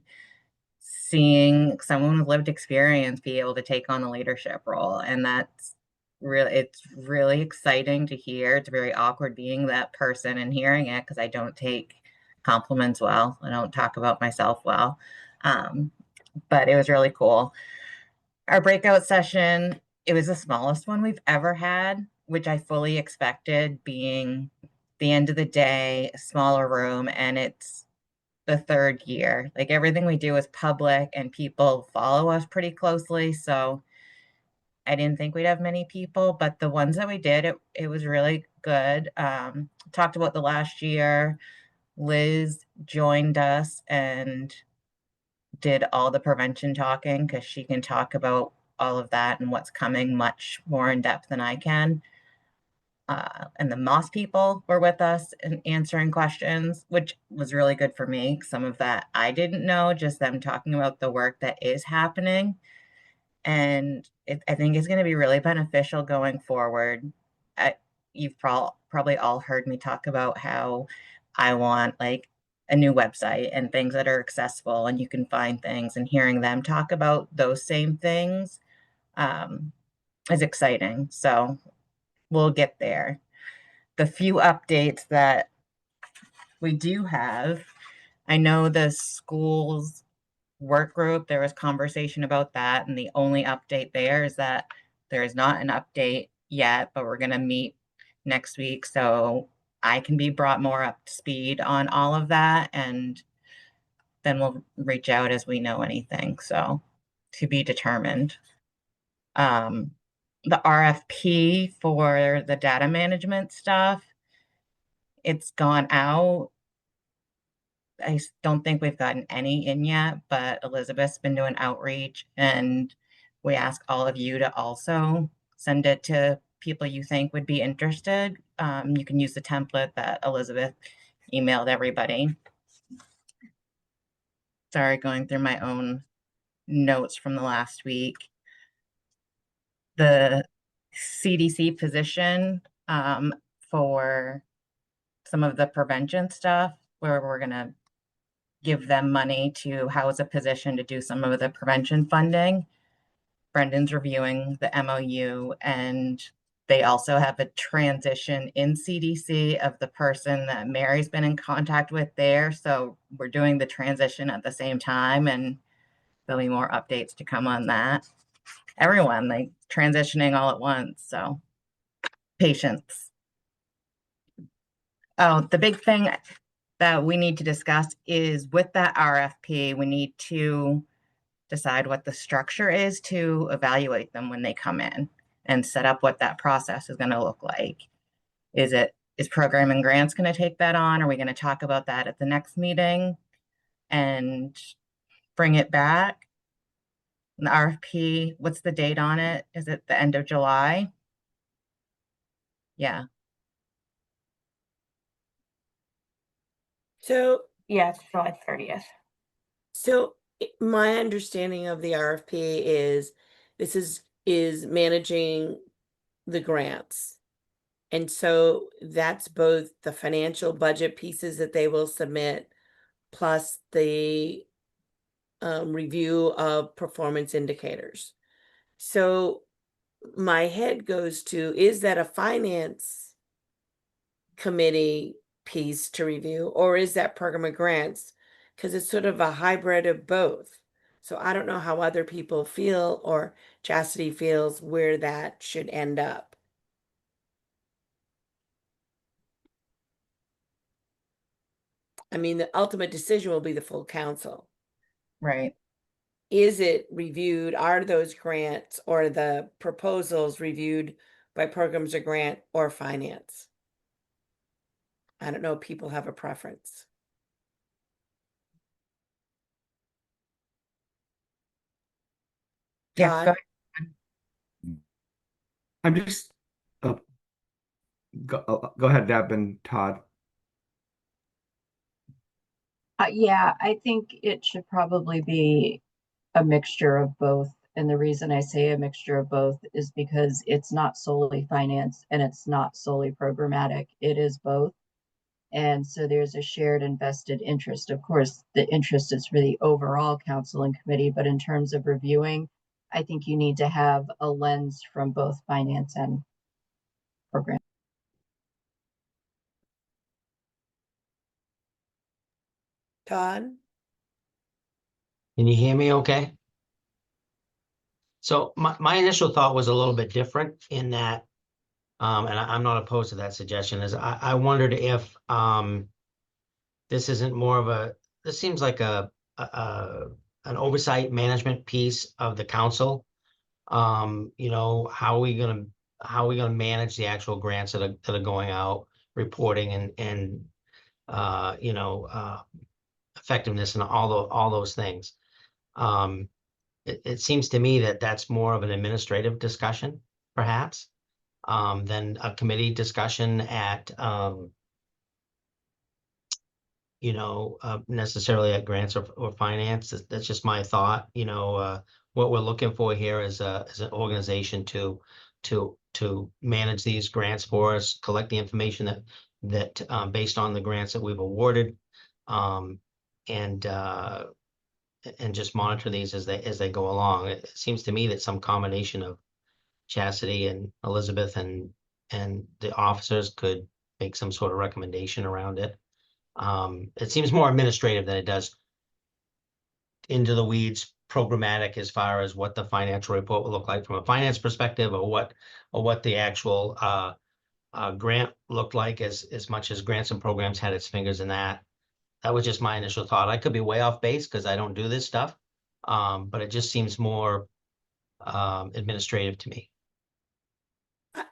seeing someone with lived experience be able to take on a leadership role. And it's really exciting to hear. It's very awkward being that person and hearing it because I don't take compliments well. I don't talk about myself well. But it was really cool. Our breakout session, it was the smallest one we've ever had, which I fully expected, being the end of the day, a smaller room, and it's the third year. Like everything we do is public and people follow us pretty closely. So I didn't think we'd have many people, but the ones that we did, it was really good. Talked about the last year. Liz joined us and did all the prevention talking because she can talk about all of that and what's coming much more in depth than I can. And the Moss people were with us and answering questions, which was really good for me. Some of that I didn't know, just them talking about the work that is happening. And I think it's going to be really beneficial going forward. You've probably all heard me talk about how I want like a new website and things that are accessible and you can find things, and hearing them talk about those same things is exciting. So we'll get there. The few updates that we do have, I know the schools work group, there was conversation about that, and the only update there is that there is not an update yet, but we're going to meet next week so I can be brought more up to speed on all of that, and then we'll reach out as we know anything. So to be determined. The RFP for the data management stuff, it's gone out. I don't think we've gotten any in yet, but Elizabeth's been doing outreach, and we ask all of you to also send it to people you think would be interested. You can use the template that Elizabeth emailed everybody. Sorry, going through my own notes from the last week. The CDC position for some of the prevention stuff, where we're going to give them money to house a position to do some of the prevention funding. Brendan's reviewing the MOU, and they also have a transition in CDC of the person that Mary's been in contact with there. So we're doing the transition at the same time, and there'll be more updates to come on that. Everyone like transitioning all at once. So patience. Oh, the big thing that we need to discuss is with that RFP, we need to decide what the structure is to evaluate them when they come in and set up what that process is going to look like. Is program and grants going to take that on? Are we going to talk about that at the next meeting and bring it back? The RFP, what's the date on it? Is it the end of July? Yeah. So, Yeah, it's July 30th. so my understanding of the RFP is this is managing the grants. And so that's both the financial budget pieces that they will submit, plus the review of performance indicators. So my head goes to, is that a finance committee piece to review, or is that program of grants? Because it's sort of a hybrid of both. So I don't know how other people feel, or Chastity feels, where that should end up. I mean, the ultimate decision will be the full council. Right. Is it reviewed? Are those grants or the proposals reviewed by programs or grant or finance? I don't know if people have a preference. Yeah, Todd? go ahead. I'm just go ahead, Deb and Todd. Yeah, I think it should probably be a mixture of both. And the reason I say a mixture of both is because it's not solely finance and it's not solely programmatic. It is both. And so there's a shared invested interest. Of course, the interest is for the overall council and committee, but in terms of reviewing, I think you need to have a lens from both finance and program. Todd? Can you hear me okay? So my initial thought was a little bit different in that and I'm not opposed to that suggestion, is I wondered if, this isn't more of this seems like an oversight management piece of the council. How are we gonna manage the actual grants that are going out, reporting and effectiveness and all those things. It seems to me that that's more of an administrative discussion, perhaps, than a committee discussion at necessarily at grants or finance. That's just my thought. What we're looking for here is an organization to manage these grants for us, collect the information that based on the grants that we've awarded, um, and just monitor these as they go along. It seems to me that some combination of Chastity and Elizabeth and the officers could make some sort of recommendation around it. It seems more administrative than it does into the weeds programmatic as far as what the financial report will look like from a finance perspective, or what the actual grant looked like, as much as grants and programs had its fingers in that. That was just my initial thought. I could be way off base because I don't do this stuff. But it just seems more administrative to me.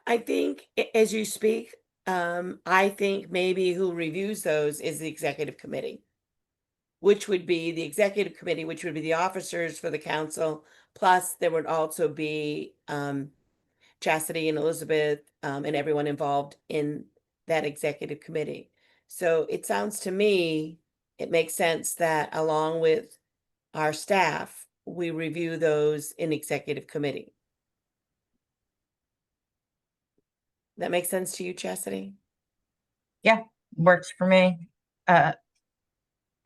I think as you speak, I think maybe who reviews those is the executive committee, which would be the executive committee, which would be the officers for the council. Plus, there would also be Chastity and Elizabeth and everyone involved in that executive committee. So it sounds to me, it makes sense that along with our staff, we review those in executive committee. That makes sense to you, Chastity? Yeah, works for me. Holly,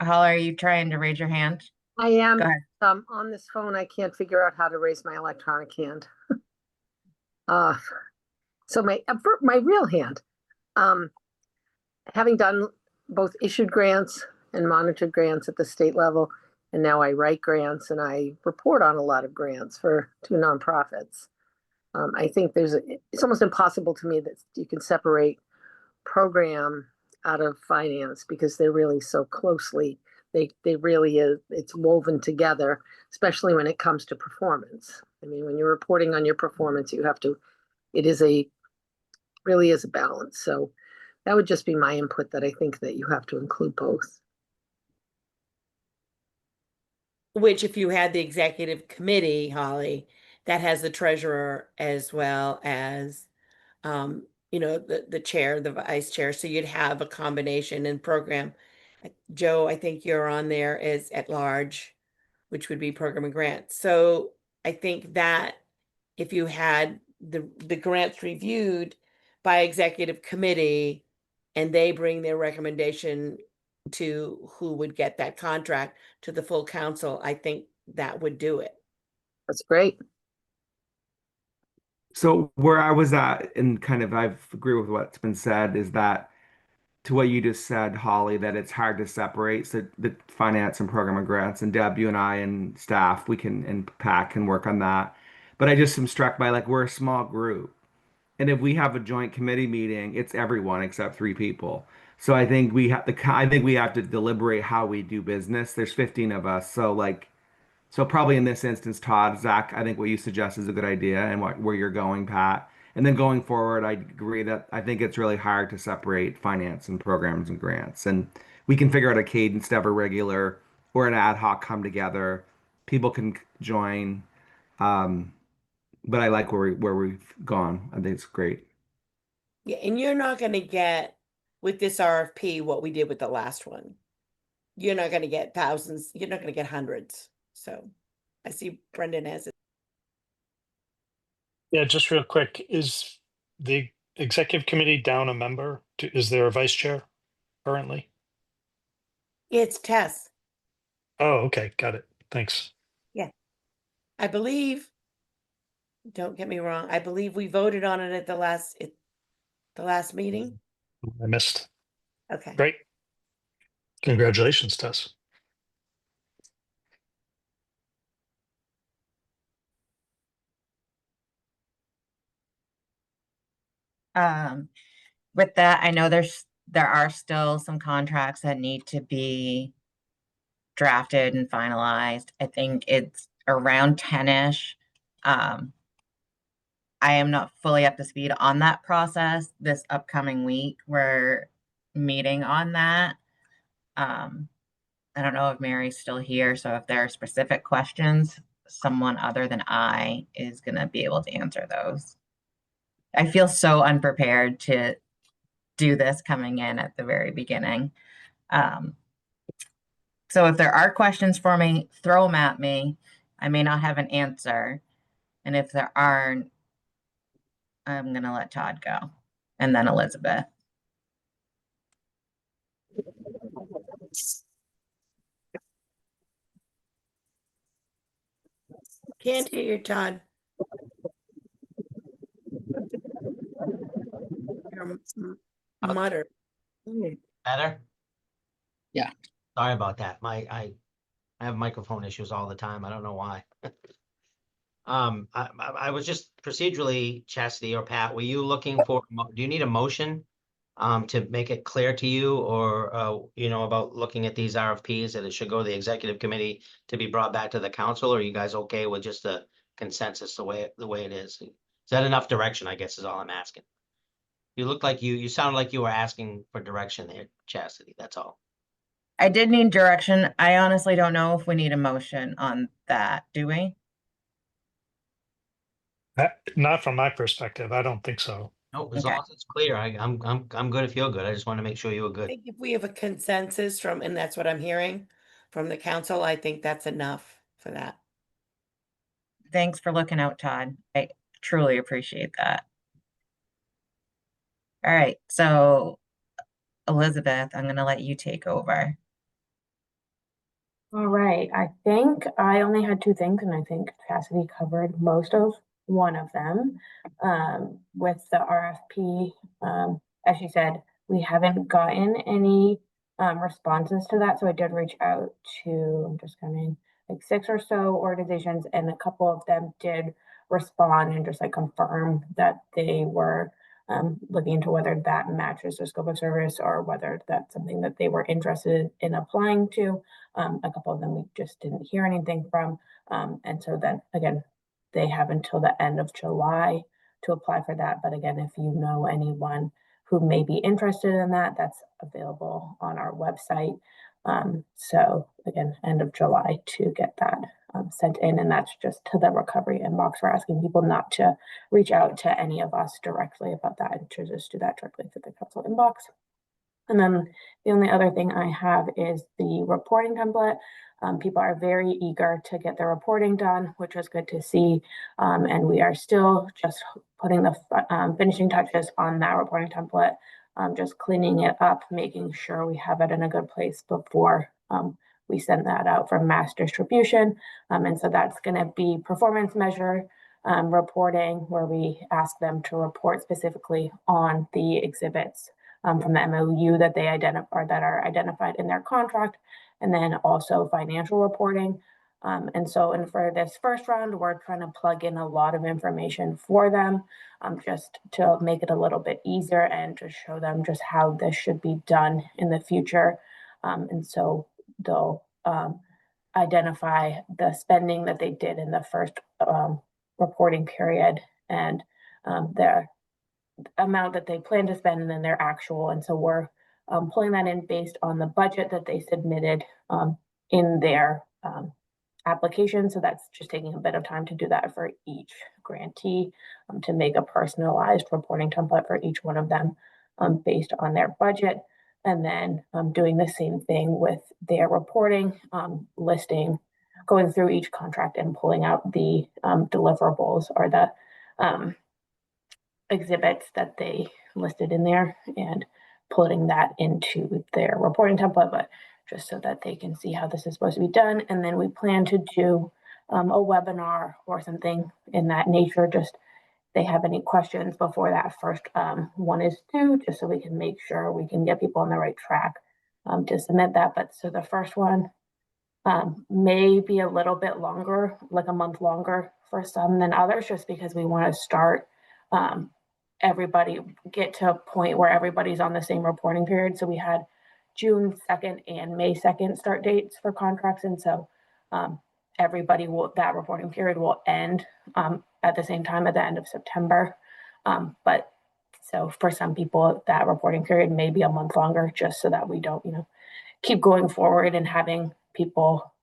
are you trying to raise your hand? I am, Go ahead. on this phone, I can't figure out how to raise my electronic hand. So my real hand, having done both issued grants and monitored grants at the state level, and now I write grants and I report on a lot of grants for two nonprofits. I think it's almost impossible to me that you can separate program out of finance, because they're really so closely, they really is, it's woven together, especially when it comes to performance. I mean, when you're reporting on your performance, it really is a balance. So that would just be my input, that I think that you have to include both. Which if you had the executive committee, Holly, that has the treasurer as well as the chair, the vice chair. So you'd have a combination in program. Joe, I think you're on there as at large, which would be program and grants. So I think that if you had the grants reviewed by executive committee and they bring their recommendation to who would get that contract to the full council, I think that would do it. That's great. So where I was at, and kind of I agree with what's been said, is that to what you just said, Holly, that it's hard to separate. So the finance and program and grants, and Deb, you and I and staff, we can and Pat can work on that. But I just am struck by, like, we're a small group. And if we have a joint committee meeting, it's everyone except three people. So I think we have to deliberate how we do business. There's 15 of us. So probably in this instance, Todd, Zach, I think what you suggest is a good idea, and where you're going, Pat. And then going forward, I agree that I think it's really hard to separate finance and programs and grants. And we can figure out a cadence to have a regular or an ad hoc come together. People can join. Um, but I like where we've gone. I think it's great. Yeah, and you're not going to get with this RFP what we did with the last one. You're not going to get thousands. You're not going to get hundreds. So I see Brendan has it. Yeah, just real quick, is the executive committee down a member? Is there a vice chair currently? It's Tess. Oh, okay, got it. Thanks. Yeah. I believe, don't get me wrong, I believe we voted on it at the last meeting. I missed. Okay. Great. Congratulations, Tess. With that, I know there are still some contracts that need to be drafted and finalized. I think it's around 10-ish. I am not fully up to speed on that process. This upcoming week, we're meeting on that. I don't know if Mary's still here, so if there are specific questions, someone other than I is going to be able to answer those. I feel so unprepared to do this coming in at the very beginning. So if there are questions for me, throw them at me. I may not have an answer. And if there aren't, I'm going to let Todd go. And then Elizabeth. Can't hear you, Todd. You're mutter. Better? Yeah. Sorry about that. I have microphone issues all the time. I don't know why. I was just procedurally, Chastity or Pat, were you looking for, do you need a motion? To make it clear to you or, you know, about looking at these RFPs that it should go to the executive committee to be brought back to the council? Or are you guys okay with just a consensus the way it is? Is that enough direction, I guess is all I'm asking. You look like you sound like you were asking for direction there, Chastity, that's all. I did need direction. I honestly don't know if we need a motion on that, do we? Not from my perspective. I don't think so. Nope, as Okay. long as it's clear, I'm good if you're good. I just want to make sure you were I good. think if we have a consensus from, and that's what I'm hearing from the council, I think that's enough for that. Thanks for looking out, Todd. I truly appreciate that. All right, so Elizabeth, I'm going to let you take over. All right, I think I only had two things, and I think Cassidy covered most of one of them. With the RFP, as she said, we haven't gotten any responses to that, so I did reach out to, I'm just counting, like 6 or so organizations, and a couple of them did respond and just like confirm that they were looking into whether that matches their scope of service or whether that's something that they were interested in applying to. A couple of them we just didn't hear anything from. And so then again, they have until the end of July to apply for that. But again, if you know anyone who may be interested in that, that's available on our website. So again, end of July to get that sent in. And that's just to the recovery inbox. We're asking people not to reach out to any of us directly about that and to just do that directly to the council inbox. And then the only other thing I have is the reporting template. People are very eager to get their reporting done, which is good to see. And we are still just putting the finishing touches on that reporting template, just cleaning it up, making sure we have it in a good place before we send that out for mass distribution. And so that's going to be performance measure reporting, where we ask them to report specifically on the exhibits from the MOU that they identify, that are identified in their contract, and then also financial reporting. And for this first round, we're trying to plug in a lot of information for them, just to make it a little bit easier and to show them just how this should be done in the future. And so they'll identify the spending that they did in the first reporting period and their amount that they plan to spend and then their actual. And so we're pulling that in based on the budget that they submitted in their application. So that's just taking a bit of time to do that for each grantee, to make a personalized reporting template for each one of them based on their budget. And then doing the same thing with their reporting, listing, going through each contract and pulling out the deliverables or the exhibits that they listed in there and putting that into their reporting template, but just so that they can see how this is supposed to be done. And then we plan to do a webinar or something in that nature, just they have any questions before that first one is due, just so we can make sure we can get people on the right track to submit that. But so the first one may be a little bit longer, like a month longer for some than others, just because we want to start everybody get to a point where everybody's on the same reporting period. So we had June 2nd and May 2nd start dates for contracts. And so everybody will, that reporting period will end at the same time at the end of September. But so for some people, that reporting period may be a month longer, just so that we don't, keep going forward and having people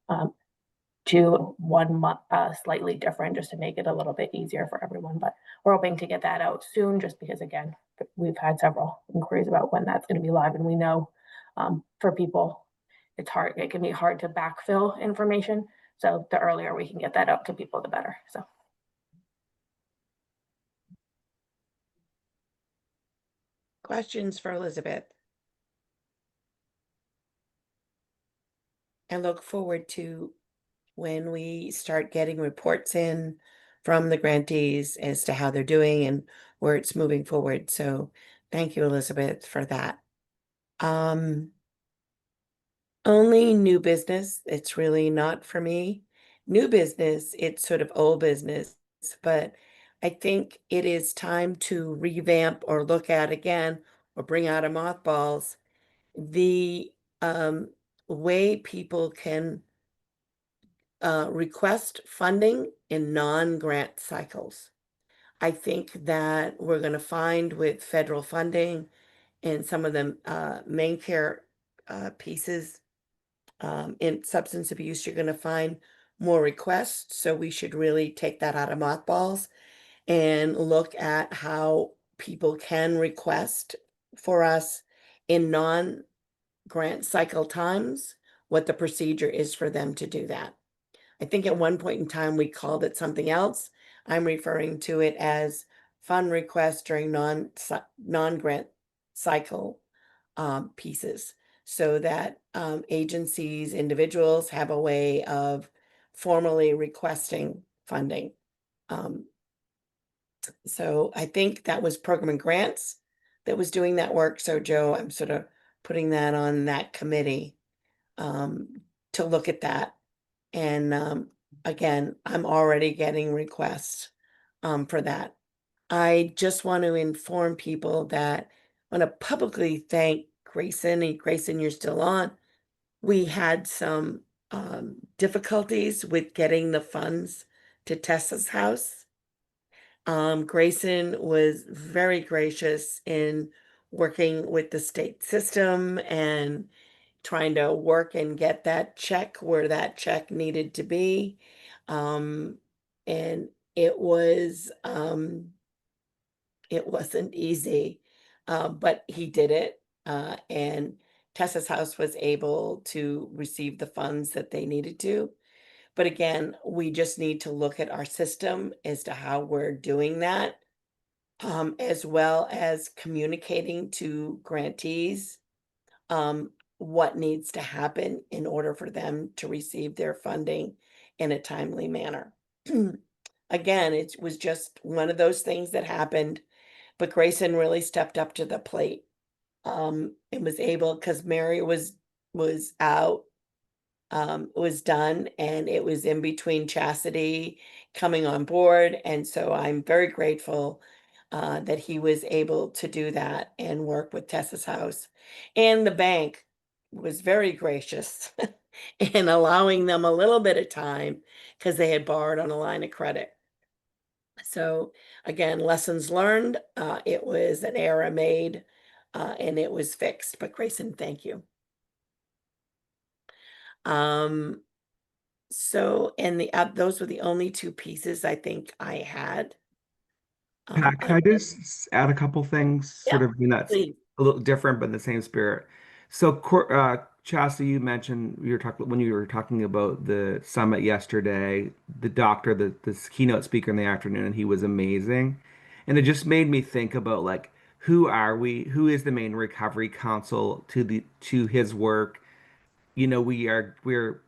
do 1 month slightly different, just to make it a little bit easier for everyone. But we're hoping to get that out soon, just because, again, we've had several inquiries about when that's going to be live, and we know for people it can be hard to backfill information. So the earlier we can get that out to people, the better. So Questions for Elizabeth? I look forward to when we start getting reports in from the grantees as to how they're doing and where it's moving forward. So thank you, Elizabeth, for that. Only new business. It's really not for me. New business, it's sort of old business, but I think it is time to revamp or look at again or bring out of mothballs the way people can request funding in non-grant cycles. I think that we're going to find with federal funding and some of the main care pieces in substance abuse, you're going to find more requests. So we should really take that out of mothballs and look at how people can request for us in non-grant cycle times, what the procedure is for them to do that. I think at one point in time we called it something else. I'm referring to it as fund requests during non-grant cycle pieces, so that agencies, individuals have a way of formally requesting funding. So I think that was Program and Grants that was doing that work. So Joe, I'm sort of putting that on that committee to look at that. And again, I'm already getting requests for that. I just want to inform people that I want to publicly thank Grayson, and Grayson, you're still on. We had some difficulties with getting the funds to Tessa's house. Grayson was very gracious in working with the state system and trying to work and get that check where that check needed to be. And it wasn't easy, but he did it. And Tessa's house was able to receive the funds that they needed to. But again, we just need to look at our system as to how we're doing that, as well as communicating to grantees what needs to happen in order for them to receive their funding in a timely manner. Again, it was just one of those things that happened, but Grayson really stepped up to the plate. And was able, because Mary was out, was done, and it was in between Chastity coming on board. And so I'm very grateful that he was able to do that and work with Tessa's house. And the bank was very gracious in allowing them a little bit of time because they had borrowed on a line of credit. So again, lessons learned. It was an error made and it was fixed. But Grayson, thank you. So, and those were the only two pieces I think I had. Pat, can I just add a couple things, sort Yeah, of, that's please. a little different, but in the same spirit. So, Chastity, you mentioned when you were talking about the summit yesterday, the doctor, the keynote speaker in the afternoon, and he was amazing. And it just made me think about, like, who are we? Who is the Maine Recovery Council to his work? We're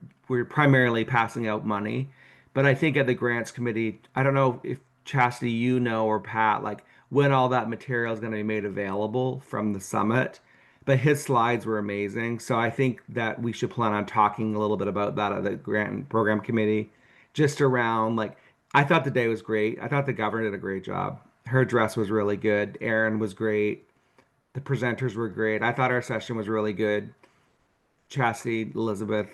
primarily passing out money, but I think at the grants committee, I don't know if Chastity, or Pat, like, when all that material is going to be made available from the summit. But his slides were amazing, so I think that we should plan on talking a little bit about that at the grant program committee, just around, like, I thought the day was great. I thought the governor did a great job. Her address was really good. Erin was great. The presenters were great. I thought our session was really good. Chastity, Elizabeth,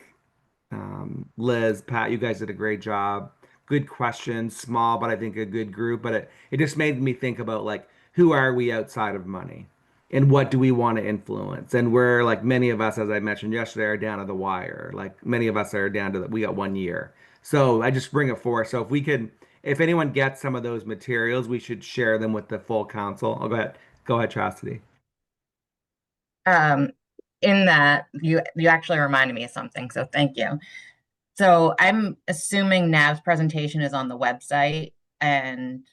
Liz, Pat, you guys did a great job. Good questions, small, but I think a good group. But it just made me think about like who are we outside of money? And what do we want to influence? And we're like many of us, as I mentioned yesterday, are down to the wire. Like many of us are down to we got 1 year. So I just bring it forth. So if we could, if anyone gets some of those materials, we should share them with the full council. I'll go ahead. Go ahead, Chastity. Um, in that you actually reminded me of something, so thank you. So I'm assuming Nav's presentation is on the website and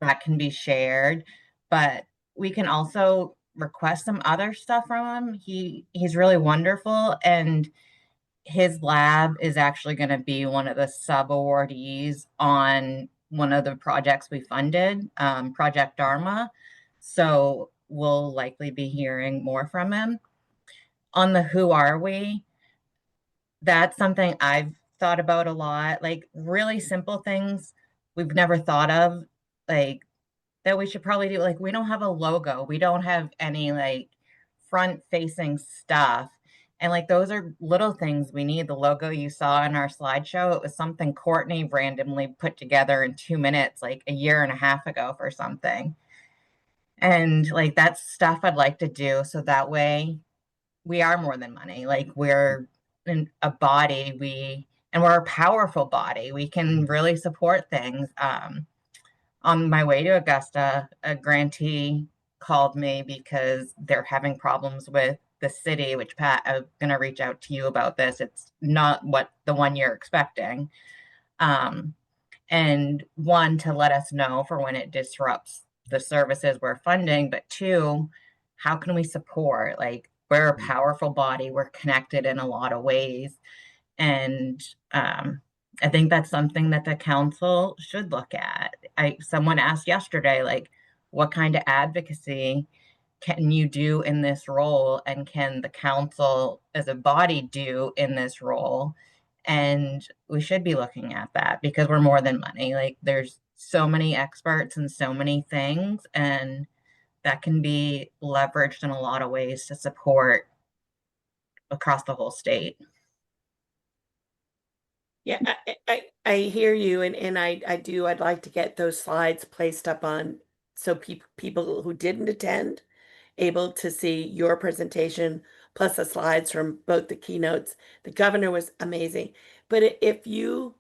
that can be shared, but we can also request some other stuff from him. He's really wonderful, and his lab is actually going to be one of the sub awardees on one of the projects we funded, Project Dharma. So we'll likely be hearing more from him. On the who are we, that's something I've thought about a lot, like really simple things we've never thought of, like that we should probably do. Like we don't have a logo, we don't have any like front facing stuff. And like those are little things we need. The logo you saw in our slideshow, it was something Courtney randomly put together in 2 minutes, like a year and a half ago for something. And like that's stuff I'd like to do so that way we are more than money. Like we're in a body, and we're a powerful body. We can really support things. On my way to Augusta, a grantee called me because they're having problems with the city, which Pat, I'm gonna reach out to you about this. It's not what the one you're expecting. And one, to let us know for when it disrupts the services we're funding, but two, how can we support? Like we're a powerful body, we're connected in a lot of ways. And I think that's something that the council should look at. Someone asked yesterday, like, what kind of advocacy can you do in this role, and can the council as a body do in this role? And we should be looking at that because we're more than money. Like there's so many experts and so many things, and that can be leveraged in a lot of ways to support across the whole state. Yeah, I hear you, and I'd like to get those slides placed up on so people who didn't attend able to see your presentation plus the slides from both the keynotes. The governor was amazing. But if you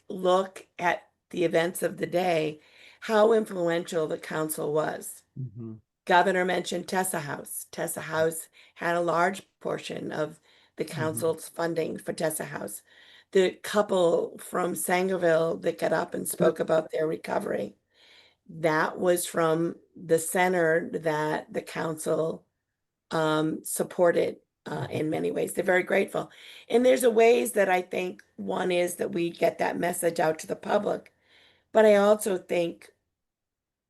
look at the events of the day, how influential the council was. Mm-hmm. Governor mentioned Tessa House. Tessa House had a large portion of the council's funding for Tessa House. The couple from Sangerville that got up and spoke about their recovery, that was from the center that the council supported in many ways. They're very grateful. And there's a ways that I think one is that we get that message out to the public. But I also think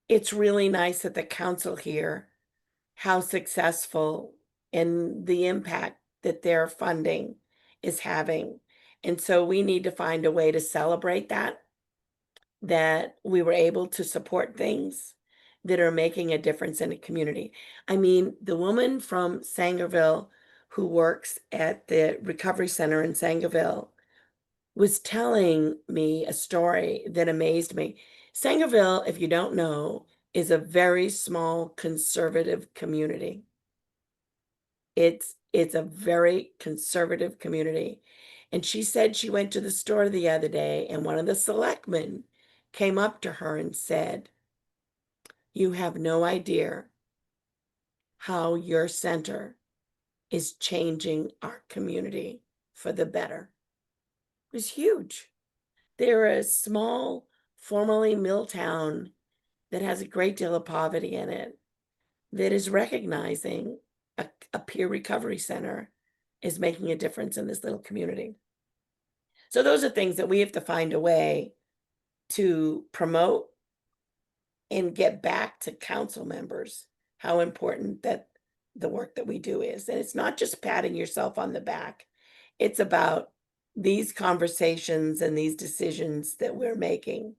it's really nice that the council here how successful and the impact that their funding is having. And so we need to find a way to celebrate that we were able to support things that are making a difference in a community. I mean, the woman from Sangerville who works at the recovery center in Sangerville was telling me a story that amazed me. Sangerville, if you don't know, is a very small conservative community. It's a very conservative community. And she said she went to the store the other day and one of the selectmen came up to her and said, "You have no idea how your center is changing our community for the better." It was huge. They're a small, formerly mill town that has a great deal of poverty in it, that is recognizing a peer recovery center is making a difference in this little community. So those are things that we have to find a way to promote and get back to council members how important that the work that we do is. And it's not just patting yourself on the back. It's about these conversations and these decisions that we're making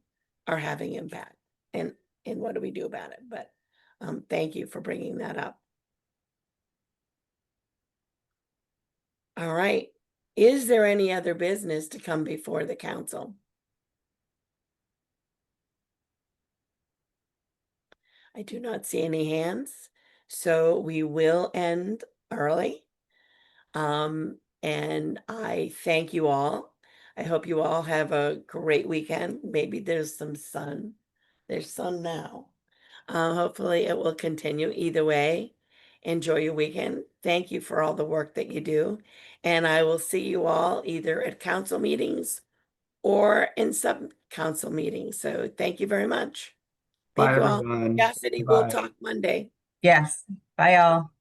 are having impact. And and what do we do about it? But thank you for bringing that up. All right. Is there any other business to come before the council? I do not see any hands, so we will end early. And I thank you all. I hope you all have a great weekend. Maybe there's some sun. There's sun now. Hopefully it will continue either way. Enjoy your weekend. Thank you for all the work that you do. And I will see you all either at council meetings or in sub-council meetings. So thank you very much. Thank Bye, you all. everyone. Cassidy, we'll Bye. talk Monday. Yes. Bye, all.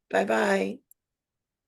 Bye-bye.